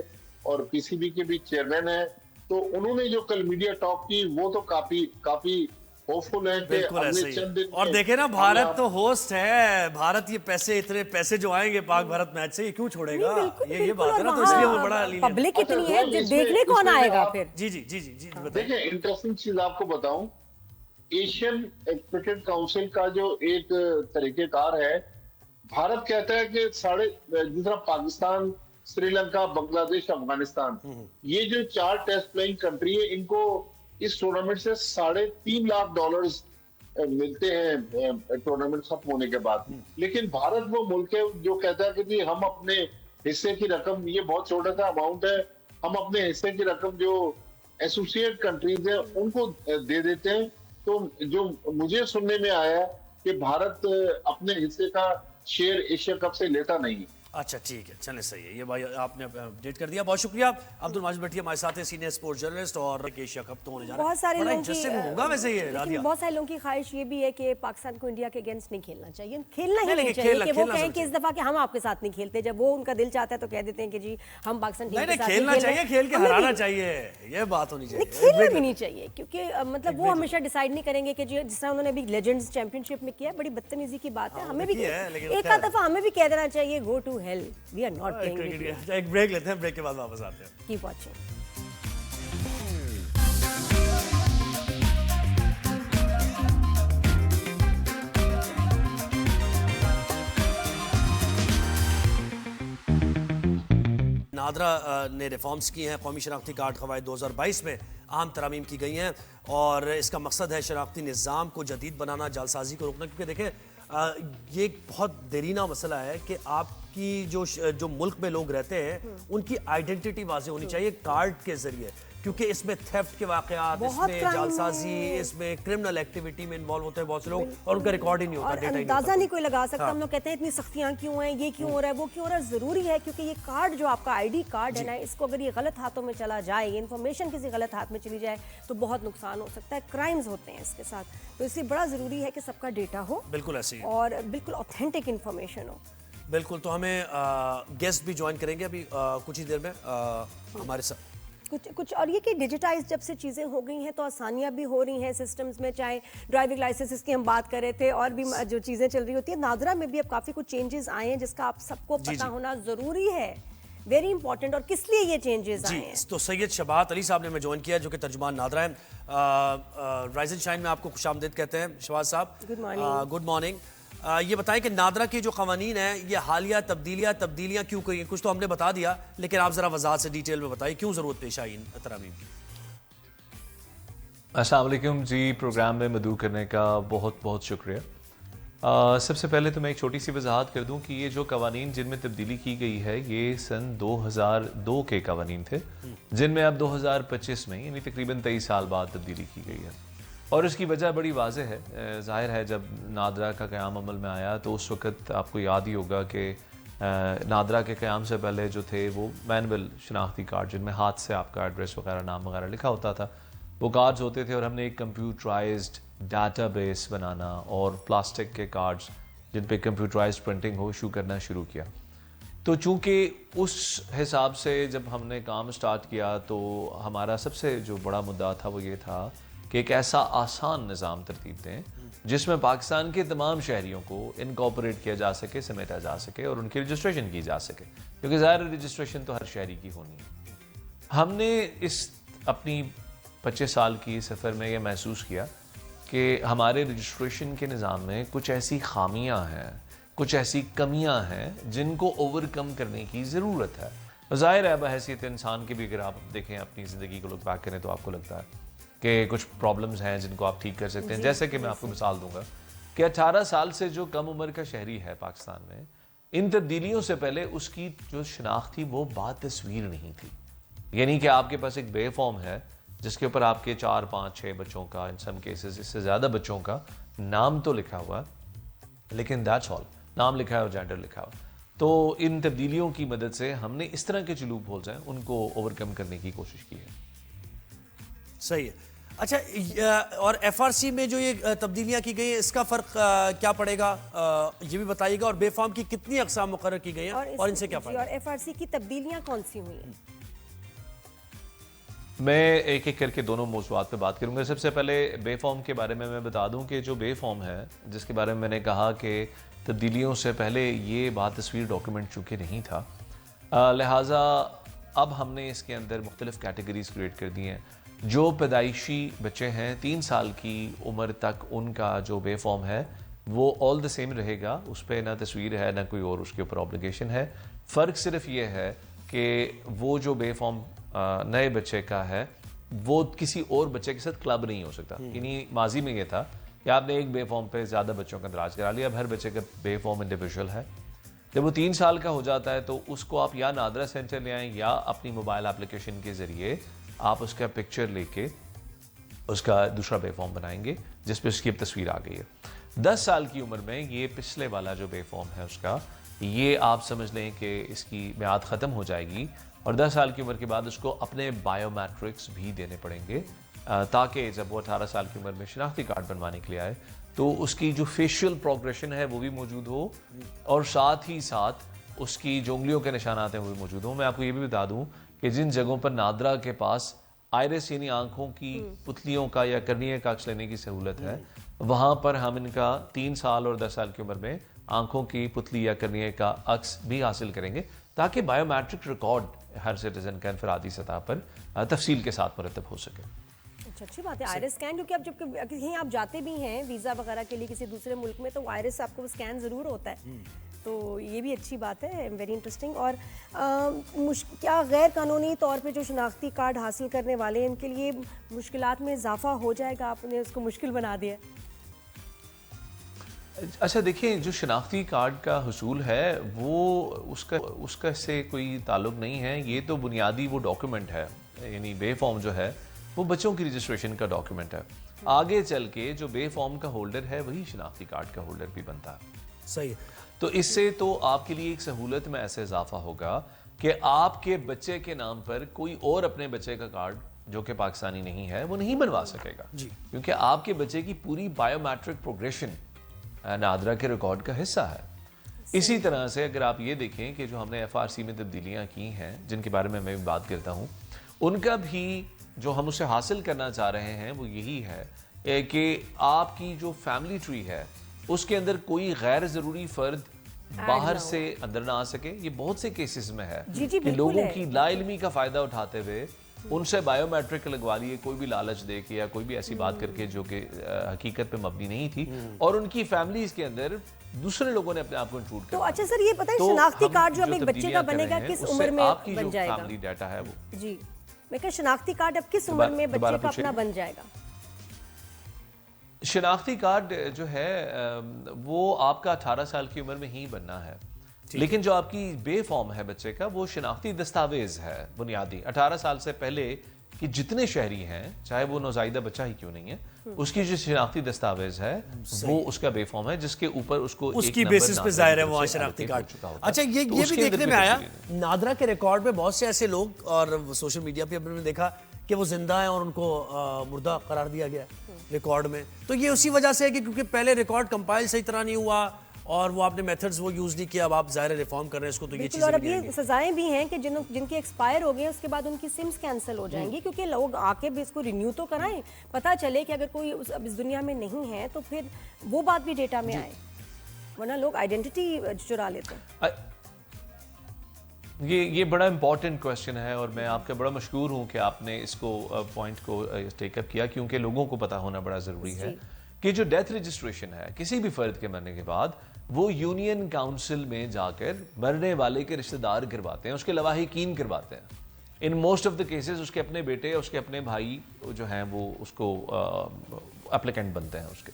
और पीसीबी के भी चेयरमैन है, तो उन्होंने जो कल मीडिया टॉक की वो तो काफी होपफुल है कि अगले चंद दिन। और देखे ना, भारत तो होस्ट है, भारत ये इतने पैसे जो आएंगे पाक भारत मैच से, ये क्यों छोड़ेगा? ये बात है ना, तो इसलिए वो बड़ा पब्लिक इतनी है, देखने कौन आएगा फिर? जी। देखिए, इंटरेस्टिंग चीज आपको बताऊं, एशियन क्रिकेट काउंसिल का जो एक तरीकेकार है, भारत कहता है कि जिस तरह पाकिस्तान, श्रीलंका, बांग्लादेश, अफगानिस्तान, ये जो 4 टेस्ट प्लेइंग कंट्री है, इनको इस टूर्नामेंट से $3.5 लाख मिलते हैं टूर्नामेंट खत्म होने के बाद। लेकिन भारत वो मुल्क है जो कहता है कि जी हम अपने हिस्से की रकम, ये बहुत छोटा सा अमाउंट है, हम अपने हिस्से की रकम जो एसोसिएट कंट्रीज है उनको दे देते हैं। तो जो मुझे सुनने में आया कि भारत अपने हिस्से का शेयर एशिया कप से लेता नहीं। अच्छा, ठीक है, चले, सही है, ये भाई आपने अपडेट कर दिया, बहुत शुक्रिया। अब्दुल माजिद भट्टी हमारे साथ है, सीनियर स्पोर्ट्स जर्नलिस्ट, और एशिया कप तो होने जा रहा है, बहुत सारे बड़ा लोगों इंटरेस्टिंग की होगा वैसे ये, लेकिन बहुत सारे लोगों की ख्वाहिश ये भी है कि पाकिस्तान को इंडिया के अगेंस्ट नहीं खेलना चाहिए, खेलना ही नहीं चाहिए, कि वो कहें कि इस दफा कि हम आपके साथ नहीं खेलते, जब वो उनका दिल चाहता है तो कह देते हैं कि जी हम पाकिस्तान टीम के साथ खेलना चाहिए, खेल के हराना चाहिए, ये बात होनी चाहिए, खेलना भी नहीं चाहिए, क्योंकि मतलब वो हमेशा डिसाइड नहीं करेंगे कि जी जिस तरह उन्होंने अभी लेजेंड्स चैंपियनशिप में किया, बड़ी बदतमीजी की बात है। हमें भी एक आध दफा हमें भी कह देना चाहिए, go to hell, we are not playing with you. एक ब्रेक लेते हैं, ब्रेक के बाद वापस आते हैं। Keep watching. नादरा ने रिफॉर्म्स की हैं, कौमी शनाख्ती कार्ड क़वायद 2022 में अहम तरमीम की गई हैं, और इसका मकसद है शनाख्ती निज़ाम को जदीद बनाना, जालसाजी को रोकना। क्योंकि देखें, ये एक बहुत देरीना मसला है कि आपकी जो मुल्क में लोग रहते हैं उनकी आइडेंटिटी वाज़ेह होनी चाहिए कार्ड के जरिए, क्योंकि इसमें थेफ्ट के वाक़यात, इसमें जालसाजी, इसमें क्रिमिनल एक्टिविटी में इन्वॉल्व होते हैं बहुत से लोग, और उनका रिकॉर्ड ही नहीं होता, डेटा अंदाजा नहीं कोई लगा सकता। हम लोग कहते हैं इतनी सख्तियां क्यों हैं, ये क्यों हो रहा है, वो क्यों हो रहा है। जरूरी है क्योंकि ये कार्ड जो आपका आईडी कार्ड है ना, इसको अगर ये गलत हाथों में चला जाए, ये इन्फॉर्मेशन किसी गलत हाथ में चली जाए तो बहुत नुकसान हो सकता है, क्राइम्स होते हैं इसके साथ। तो इसलिए बड़ा जरूरी है कि सबका डेटा हो, बिल्कुल ऐसे ही, और बिल्कुल ऑथेंटिक इन्फॉर्मेशन हो। बिल्कुल। तो हमें गेस्ट भी ज्वाइन करेंगे अभी कुछ ही देर में हमारे साथ। कुछ और ये कि डिजिटाइज जब से चीज़ें हो गई हैं तो आसानियां भी हो रही हैं सिस्टम्स में, चाहे ड्राइविंग लाइसेंसेस की हम बात कर रहे थे, और भी जो चीज़ें चल रही होती है। नादरा में भी अब काफ़ी कुछ चेंजेस आए हैं जिसका आप सबको पता होना ज़रूरी है, वेरी इंपॉर्टेंट। और किस लिए ये चेंजेस आए हैं? तो सैयद शबाहत अली साहब ने हमें ज्वाइन किया, जो कि तर्जुमान नादरा है। राइज एंड शाइन में आपको खुशामदीद कहते हैं शबाहत साहब, गुड मॉर्निंग। Good morning. ये बताएं कि नादरा की जो कवानीन है, ये हालिया तब्दीलियां क्यों करी? कुछ तो हमने बता दिया, लेकिन आप जरा वजाहत से डिटेल में बताइए क्यों जरूरत पेश आई इन तरामीम की। अस्सलाम वालेकुम जी, प्रोग्राम में मदऊ करने का बहुत बहुत शुक्रिया। सबसे पहले तो मैं एक छोटी सी वजाहत कर दूं कि ये जो कवानीन जिनमें तब्दीली की गई है, ये सन 2002 के कवानीन थे, जिनमें अब 2025 में यानी तकरीबन 23 साल बाद तब्दीली की गई है। और उसकी वजह बड़ी वाज़ेह है। ज़ाहिर है जब नादरा का क़याम अमल में आया तो उस वक़्त आपको याद ही होगा कि नादरा के क़याम से पहले जो थे वो मैनुअल शनाख्ती कार्ड, जिनमें हाथ से आपका एड्रेस वगैरह, नाम वगैरह लिखा होता था, वो कार्ड्स होते थे। और हमने एक कंप्यूटराइज्ड डाटाबेस बनाना और प्लास्टिक के कार्ड्स जिन पे कंप्यूटराइज्ड प्रिंटिंग हो करना शुरू किया। तो चूँकि उस हिसाब से जब हमने काम स्टार्ट किया तो हमारा सबसे जो बड़ा मुद्दा था वो ये था कि एक ऐसा आसान निज़ाम तरतीब दें जिसमें पाकिस्तान के तमाम शहरियों को इनकॉर्पोरेट किया जा सके, समेटा जा सके और उनकी रजिस्ट्रेशन की जा सके, क्योंकि ज़ाहिर रजिस्ट्रेशन तो हर शहरी की होनी है। हमने इस अपनी 25 साल की सफ़र में यह महसूस किया कि हमारे रजिस्ट्रेशन के निज़ाम में कुछ ऐसी खामियां हैं, कुछ ऐसी कमियां हैं जिनको ओवरकम करने की ज़रूरत है। ज़ाहिर है बहैसियत इंसान की भी अगर आप देखें, अपनी ज़िंदगी को लुक बैक करें तो आपको लगता है कि कुछ प्रॉब्लम्स हैं जिनको आप ठीक कर सकते हैं। जैसे कि मैं आपको मिसाल दूंगा कि 18 साल से जो कम उम्र का शहरी है पाकिस्तान में, इन तब्दीलियों से पहले उसकी जो शनाख्त थी वो बातस्वीर नहीं थी। یعنی کہ آپ کے پاس ایک بے فارم ہے جس کے اوپر آپ کے 4 5 6 بچوں کا ان سم کیسز اس سے زیادہ بچوں کا نام تو لکھا ہوا ہے لیکن دیٹس آل, نام لکھا ہے اور جینڈر لکھا ہوا. تو ان تبدیلیوں کی مدد سے ہم نے اس طرح کے جو لوپ ہولز ہیں ان کو اوور کم کرنے کی کوشش کی ہے. صحیح ہے. اچھا, اور ایف آر سی میں جو یہ تبدیلیاں کی گئی ہیں اس کا فرق کیا پڑے گا یہ بھی بتائیے گا, اور بے فارم کی کتنی اقسام مقرر کی گئی ہیں اور ان سے کیا فرق؟ اور ایف آر سی کی تبدیلیاں کون سی ہوئی ہیں؟ میں ایک ایک کر کے دونوں موضوعات پہ بات کروں گا. سب سے پہلے بے فارم کے بارے میں بتا دوں کہ جو بے فارم ہے جس کے بارے میں نے کہا کہ تبدیلیوں سے پہلے یہ بات تصویر ڈاکیومنٹ چونکہ نہیں تھا, لہٰذا اب ہم نے اس کے اندر مختلف کیٹیگریز کریٹ کر دی ہیں. جو پیدائشی بچے ہیں 3 سال کی عمر تک ان کا جو بے فارم ہے وہ آل دا سیم رہے گا, اس پہ نہ تصویر ہے نہ کوئی اور اس کے اوپر آبلیگیشن ہے. فرق صرف یہ ہے کہ وہ جو بے فارم نئے بچے کا ہے وہ کسی اور بچے کے ساتھ کلب نہیں ہو سکتا. یعنی ماضی میں یہ تھا کہ آپ نے ایک بے فارم پہ زیادہ بچوں کا اندراج کرا لیا, اب ہر بچے کا بے فارم انڈیویژول ہے. جب وہ 3 سال کا ہو جاتا ہے تو اس کو آپ یا نادرا سینٹر لے آئیں یا اپنی موبائل اپلیکیشن کے ذریعے آپ اس کا پکچر لے کے اس کا دوسرا بے فارم بنائیں گے جس پہ اس کی اب تصویر آ گئی ہے. 10 سال کی عمر میں یہ پچھلے والا جو بے فارم ہے اس کا یہ آپ سمجھ لیں کہ اس کی میعاد ختم ہو جائے گی, اور 10 سال کی عمر کے بعد اس کو اپنے بائیو میٹرکس بھی دینے پڑیں گے تاکہ جب وہ 18 سال کی عمر میں شناختی کارڈ بنوانے کے لیے آئے تو اس کی جو فیشیل پروگریشن ہے وہ بھی موجود ہو اور ساتھ ہی ساتھ اس کی جو انگلیوں کے نشانات ہیں وہ بھی موجود ہوں. میں آپ کو یہ بھی بتا دوں کہ جن جگہوں پر نادرا کے پاس آئرس یعنی آنکھوں کی پتلیوں کا یا کرنیے کا عکس لینے کی سہولت ہے, وہاں پر ہم ان کا 3 سال اور 10 سال کی عمر میں آنکھوں کی پتلی یا کرنیے کا عکس بھی حاصل کریں گے تاکہ بائیو میٹرک ریکارڈ ہر سٹیزن کا انفرادی سطح پر تفصیل کے ساتھ مرتب ہو سکے. اچھی بات ہے. آئرس اسکین کیونکہ اب جب کہیں آپ جاتے بھی ہیں ویزا وغیرہ کے لیے کسی دوسرے ملک میں تو آئرس آپ کو اسکین ضرور ہوتا ہے, تو یہ بھی اچھی بات ہے, ویری انٹرسٹنگ. اور کیا غیر قانونی طور پہ جو شناختی کارڈ حاصل کرنے والے ہیں ان کے لیے مشکلات میں اضافہ ہو جائے گا؟ آپ نے اس کو مشکل بنا دیا. اچھا دیکھیں, جو شناختی کارڈ کا حصول ہے وہ اس کا سے کوئی تعلق نہیں ہے. یہ تو بنیادی وہ ڈاکیومنٹ ہے, یعنی بے فارم جو ہے وہ بچوں کی رجسٹریشن کا ڈاکیومنٹ ہے. آگے چل کے جو بے فارم کا ہولڈر ہے وہی شناختی کارڈ کا ہولڈر بھی بنتا ہے. صحیح. تو اس سے تو آپ کے لیے ایک سہولت میں ایسے اضافہ ہوگا کہ آپ کے بچے کے نام پر کوئی اور اپنے بچے کا کارڈ جو کہ پاکستانی نہیں ہے وہ نہیں بنوا سکے گا, کیونکہ آپ کے بچے کی پوری بائیو میٹرک پروگریشن نادرا کے ریکارڈ کا حصہ ہے. اسی طرح سے اگر آپ یہ دیکھیں کہ جو ہم نے ایف آر سی میں تبدیلیاں کی ہیں جن کے بارے میں بھی بات کرتا ہوں, ان کا بھی جو ہم اسے حاصل کرنا چاہ رہے ہیں وہ یہی ہے کہ آپ کی جو فیملی ٹری ہے اس کے اندر کوئی غیر ضروری فرد باہر سے اندر نہ آ سکے. یہ بہت سے کیسز میں ہے کہ لوگوں کی لا علمی کا فائدہ اٹھاتے ہوئے ان سے بائیو میٹرک لگوا لیے, کوئی بھی لالچ دے کے یا کوئی بھی ایسی بات کر کے جو کہ حقیقت پہ مبنی نہیں تھی, اور ان کی فیملیز کے اندر دوسرے لوگوں نے اپنے آپ کو انکلوڈ کر. تو اچھا سر یہ پتہ ہے شناختی کارڈ جو اب ایک بچے کا بنے گا کس عمر میں آپ کی جو فیملی ڈیٹا ہے وہ جی میں کہ شناختی کارڈ اب کس عمر میں بچے کا اپنا بن جائے گا؟ شناختی کارڈ جو ہے وہ آپ کا 18 سال کی عمر میں ہی بننا ہے, لیکن جو آپ کی بے فارم ہے بچے کا وہ شناختی دستاویز ہے بنیادی. 18 سال سے پہلے کہ جتنے شہری ہیں چاہے وہ نوزائیدہ بچہ ہی کیوں نہیں ہے, اس کی جو شناختی دستاویز ہے وہ اس کا بے فارم ہے جس کے اوپر اس کو اس کی بیسس پہ ظاہر ہے وہ شناختی کارڈ. اچھا یہ بھی دیکھنے میں آیا نادرا کے ریکارڈ میں بہت سے ایسے لوگ, اور سوشل میڈیا پہ ہم نے دیکھا کہ وہ زندہ ہیں اور ان کو مردہ قرار دیا گیا ریکارڈ میں. تو یہ اسی وجہ سے ہے کہ کیونکہ پہلے ریکارڈ کمپائل صحیح طرح نہیں ہوا اور وہ آپ نے میتھڈز وہ یوز نہیں کیا, اب آپ ظاہر ریفارم کر رہے ہیں اس کو, تو یہ چیزیں اور اب یہ سزائیں بھی ہیں کہ جن کے ایکسپائر ہو گئے اس کے بعد ان کی سمز کینسل ہو جائیں گی, کیونکہ لوگ آ کے بھی اس کو رینیو تو کرائیں, پتہ چلے کہ اگر کوئی اب اس دنیا میں نہیں ہے تو پھر وہ بات بھی ڈیٹا میں آئے, ورنہ لوگ آئیڈینٹی چرا لیتے ہیں. یہ بڑا امپورٹنٹ کویسچن ہے اور میں آپ کا بڑا مشکور ہوں کہ آپ نے اس کو پوائنٹ کو ٹیک اپ کیا, کیونکہ لوگوں کو پتہ ہونا بڑا ضروری ہے کہ جو ڈیتھ رجسٹریشن ہے کسی بھی فرد کے مرنے کے بعد وہ یونین کاؤنسل میں جا کر مرنے والے کے رشتہ دار کرواتے ہیں, اس کے لواحقین کرواتے ہیں. In most of the cases اس کے اپنے بیٹے, اس کے اپنے بھائی جو ہیں وہ اس کو اپلیکینٹ بنتے ہیں اس کے.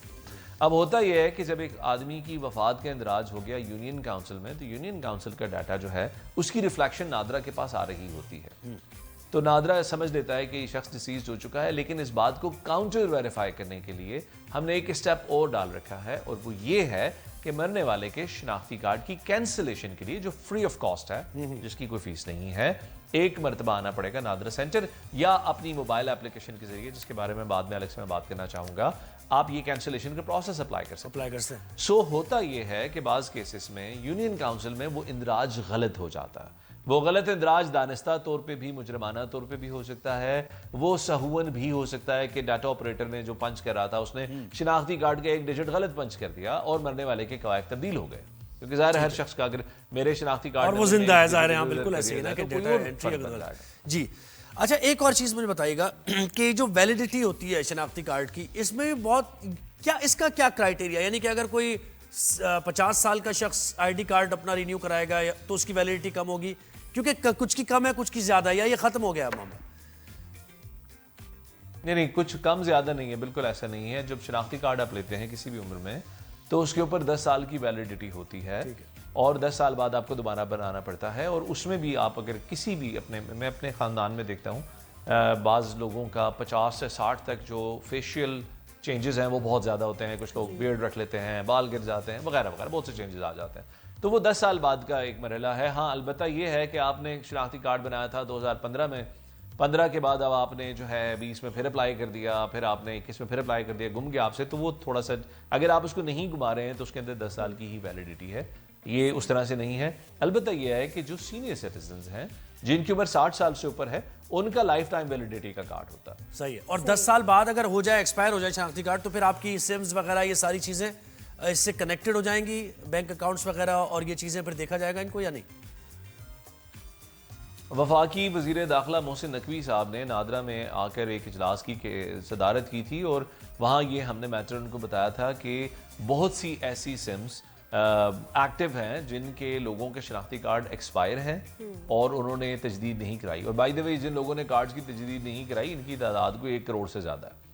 اب ہوتا یہ ہے کہ جب ایک آدمی کی وفات کا اندراج ہو گیا یونین کاؤنسل میں, تو یونین کاؤنسل کا ڈیٹا جو ہے اس کی ریفلیکشن نادرا کے پاس آ رہی ہوتی ہے. تو نادرا سمجھ لیتا ہے کہ یہ شخص ڈسیزڈ ہو چکا ہے. لیکن اس بات کو کاؤنٹر ویریفائی کرنے کے لیے ہم نے ایک اسٹیپ اور ڈال رکھا ہے, اور وہ یہ ہے کہ مرنے والے کے شناختی کارڈ کی کینسلیشن کے لیے, جو فری آف کاسٹ ہے, جس کی کوئی فیس نہیں ہے, ایک مرتبہ آنا پڑے گا نادرا سینٹر, یا اپنی موبائل اپلیکیشن کے ذریعے, جس کے بارے میں بعد میں الیکس میں بات کرنا چاہوں گا, آپ یہ کینسلیشن کا پروسیس اپلائی کر سکتے ہیں. سو ہوتا یہ ہے کہ بعض کیسز میں یونین کاؤنسل میں وہ اندراج غلط ہو جاتا ہے. وہ غلط اندراج دانستہ طور پہ بھی, مجرمانہ طور پہ بھی ہو سکتا ہے, وہ سہون بھی ہو سکتا ہے کہ ڈیٹا آپریٹر نے جو پنچ کر رہا تھا اس نے شناختی کارڈ کا ایک ڈیجٹ غلط پنچ کر دیا اور مرنے والے کے قواعد تبدیل ہو گئے. کیونکہ ظاہر ہر شخص کا اگر میرے شناختی کارڈ اور وہ زندہ ہے, ظاہر ہے, بالکل ایسے ہی نا کہ ڈیٹا انٹری اگر جی. اچھا ایک اور چیز مجھے بتائیے گا کہ جو ویلیڈیٹی ہوتی ہے شناختی کارڈ کی, اس میں بہت کیا, اس کا کیا کرائٹیریا, یعنی کہ اگر کوئی 50 سال کا شخص آئی ڈی کارڈ اپنا رینیو کرائے گا تو اس کی ویلیڈیٹی کم ہوگی, کیونکہ کچھ کی کم ہے کچھ کی زیادہ ہے, یا یہ ختم ہو گیا معاملہ؟ نہیں, کچھ کم زیادہ نہیں ہے, بالکل ایسا نہیں ہے. جب شناختی کارڈ آپ لیتے ہیں کسی بھی عمر میں تو اس کے اوپر 10 سال کی ویلیڈیٹی ہوتی ہے, اور 10 سال بعد آپ کو دوبارہ بنانا پڑتا ہے. اور اس میں بھی آپ اگر کسی بھی میں اپنے خاندان میں دیکھتا ہوں بعض لوگوں کا 50 سے 60 تک جو فیشیل چینجز ہیں وہ بہت زیادہ ہوتے ہیں. کچھ لوگ بیئرڈ رکھ لیتے ہیں, بال گر جاتے ہیں وغیرہ وغیرہ, بہت سے چینجز آ جاتے ہیں. تو وہ 10 سال بعد کا ایک مرحلہ ہے. ہاں البتہ یہ ہے کہ آپ نے شناختی کارڈ بنایا تھا 2015 میں, 15 کے بعد اب آپ نے جو ہے 20 میں پھر اپلائی کر دیا, پھر آپ نے 21 میں پھر اپلائی کر دیا, گم گیا آپ سے, تو وہ تھوڑا سا اگر آپ اس کو نہیں گما رہے ہیں تو اس کے اندر 10 سال کی ہی ویلیڈیٹی ہے. یہ اس طرح سے نہیں ہے. البتہ یہ ہے کہ جو سینئر سٹیزنز ہیں جن کی عمر 60 سال سے اوپر ہے ان کا لائف ٹائم ویلیڈیٹی کا کارڈ ہوتا ہے. صحیح ہے. اور 10 سال بعد اگر ہو جائے, ایکسپائر ہو جائے شناختی کارڈ, تو پھر آپ کی سمز وغیرہ یہ ساری چیزیں اس سے کنیکٹڈ ہو جائیں گی, بینک اکاؤنٹس وغیرہ, اور یہ چیزیں پھر دیکھا جائے گا ان کو یا نہیں؟ وفاقی وزیر داخلہ محسن نقوی صاحب نے نادرا میں آ کر ایک اجلاس کی صدارت کی تھی, اور وہاں یہ ہم نے میٹر ان کو بتایا تھا کہ بہت سی ایسی سمز ایکٹیو ہیں جن کے لوگوں کے شناختی کارڈ ایکسپائر ہیں اور انہوں نے تجدید نہیں کرائی. اور بائی دا وے جن لوگوں نے کارڈز کی تجدید نہیں کرائی ان کی تعداد کو 1 کروڑ سے زیادہ ہے.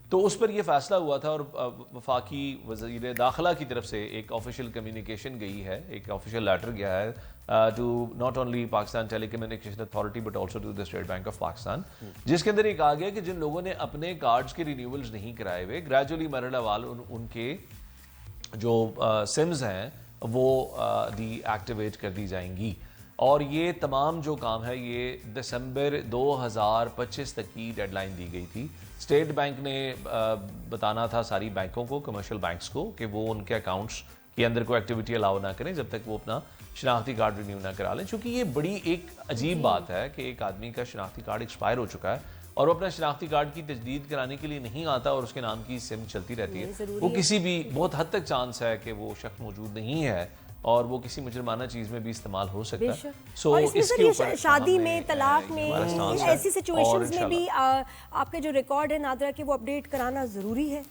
تو اس پر یہ فیصلہ ہوا تھا, اور وفاقی وزیر داخلہ کی طرف سے ایک آفیشیل کمیونیکیشن گئی ہے, ایک آفیشیل لیٹر گیا ہے to not only Pakistan Telecommunication Authority but also to the State Bank of Pakistan, جس کے اندر یہ کہا گیا کہ جن لوگوں نے اپنے کارڈز کے رینیولز نہیں کرائے ہوئے, گریجولی مرحلہ وال ان کے جو سمز ہیں وہ ڈی ایکٹیویٹ کر دی جائیں گی. اور یہ تمام جو کام ہے یہ دسمبر 2025 تک کی ڈیڈ لائن دی گئی تھی. اسٹیٹ بینک نے بتانا تھا ساری بینکوں کو, کمرشل بینکس کو, کہ وہ ان کے اکاؤنٹس کے اندر کوئی ایکٹیویٹی الاؤ نہ کریں جب تک وہ اپنا شناختی کارڈ رینیو نہ کرا لیں. چونکہ یہ بڑی ایک عجیب بات ہے کہ ایک آدمی کا شناختی کارڈ ایکسپائر ہو چکا ہے اور وہ اپنا شناختی کارڈ کی تجدید کرانے کے لیے نہیں آتا اور اس کے نام کی سم چلتی رہتی ہے. وہ کسی بھی بہت حد تک چانس ہے کہ وہ شخص موجود نہیں ہے اور وہ کسی مجرمانہ چیز میں بھی استعمال ہو سکتا ہے. سو اس کے اوپر شادی میں, طلاق میں, ایسی سچویشنز میں بھی آپ کے جو ریکارڈ ہے نادرا کے وہ اپڈیٹ کرانا ضروری ہے.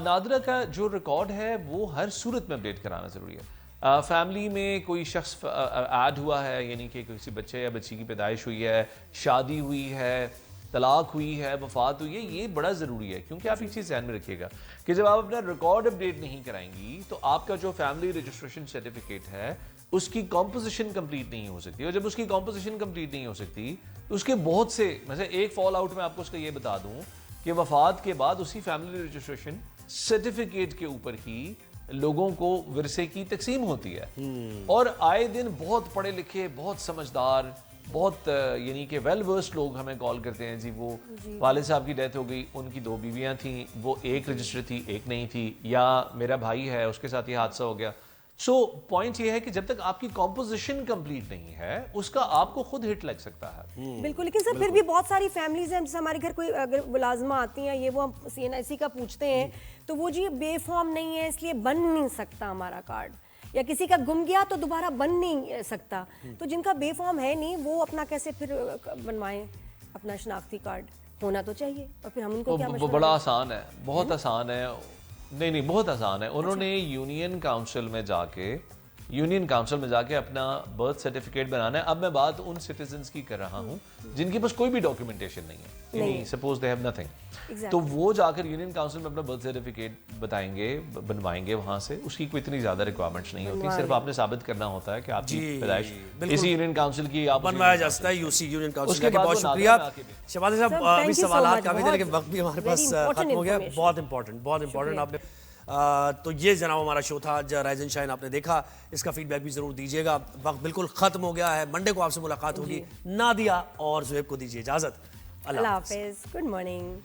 نادرا کا جو ریکارڈ ہے وہ ہر صورت میں اپڈیٹ کرانا ضروری ہے. فیملی میں کوئی شخص ایڈ ہوا ہے, یعنی کہ کسی بچے یا بچی کی پیدائش ہوئی ہے, شادی ہوئی ہے, طلاق ہوئی ہے, وفات ہوئی ہے, یہ بڑا ضروری ہے. کیونکہ آپ ایک چیز ذہن میں رکھیے گا کہ جب آپ اپنا ریکارڈ اپڈیٹ نہیں کرائیں گی تو آپ کا جو فیملی رجسٹریشن سرٹیفکیٹ ہے اس کی کمپوزیشن کمپلیٹ نہیں ہو سکتی, اور جب اس کی کمپوزیشن کمپلیٹ نہیں ہو سکتی تو اس کے بہت سے, مثلا ایک فال آؤٹ میں آپ کو اس کا یہ بتا دوں کہ وفات کے بعد اسی فیملی رجسٹریشن سرٹیفکیٹ کے اوپر ہی لوگوں کو ورثے کی تقسیم ہوتی ہے. اور آئے دن بہت پڑھے لکھے, بہت سمجھدار, بہت یعنی کہ ویل ورسڈ لوگ ہمیں کال کرتے ہیں, جی وہ والد صاحب کی ڈیتھ ہو گئی, ان کی 2 بیویاں تھیں, وہ ایک رجسٹر تھی ایک نہیں تھی, یا میرا بھائی ہے اس کے ساتھ یہ حادثہ ہو گیا. سو پوائنٹ یہ ہے کہ جب تک آپ کی کمپوزیشن کمپلیٹ نہیں ہے اس کا آپ کو خود ہٹ لگ سکتا ہے. بالکل. لیکن سر پھر بھی بہت ساری فیملیز ہیں, جیسے ہمارے گھر کوئی اگر ملازمہ آتی ہیں, یہ وہ ہم CNIC کا پوچھتے ہیں تو وہ جی بے فارم نہیں ہے اس لیے بن نہیں سکتا ہمارا کارڈ, یا کسی کا گم گیا تو دوبارہ بن نہیں سکتا. تو جن کا بے فارم ہے نہیں وہ اپنا کیسے پھر بنوائیں اپنا شناختی کارڈ؟ ہونا تو چاہیے. اور پھر ہم ان کو کیا مشورہ؟ وہ بڑا آسان ہے, بہت آسان ہے. نہیں بہت آسان ہے. انہوں نے یونین کاؤنسل میں جا کے यूनियन काउंसिल में जाके अपना बर्थ सर्टिफिकेट बनाना है। अब मैं बात उन सिटीजन्स की कर रहा हूँ जिनके पास कोई भी डॉक्यूमेंटेशन नहीं है, यानी सपोज दे हैव नथिंग, तो वो जाकर यूनियन काउंसिल में अपना बर्थ सर्टिफिकेट बनवाएंगे वहां से। उसकी कोई इतनी ज्यादा रिक्वायरमेंट्स नहीं होती, सिर्फ आपने साबित करना होता है कि आपकी पैदाइश इसी यूनियन काउंसिल की, आप बनवाया जा सकता है यूसी यूनियन काउंसिल का। बहुत शुक्रिया शहबाज साहब, अभी सवाल काफी थे लेकिन वक्त भी हमारे पास खत्म हो गया। बहुत इंपॉर्टेंट आपने तो ये जनाब हमारा शो था राइज एंड शाइन, आपने देखा, इसका फीडबैक भी जरूर दीजिएगा। वक्त बिल्कुल खत्म हो गया है, मंडे को आपसे मुलाकात होगी। नादिया और ज़ुहैब को दीजिए इजाजत। अल्लाह हाफ़िज़, गुड मॉर्निंग।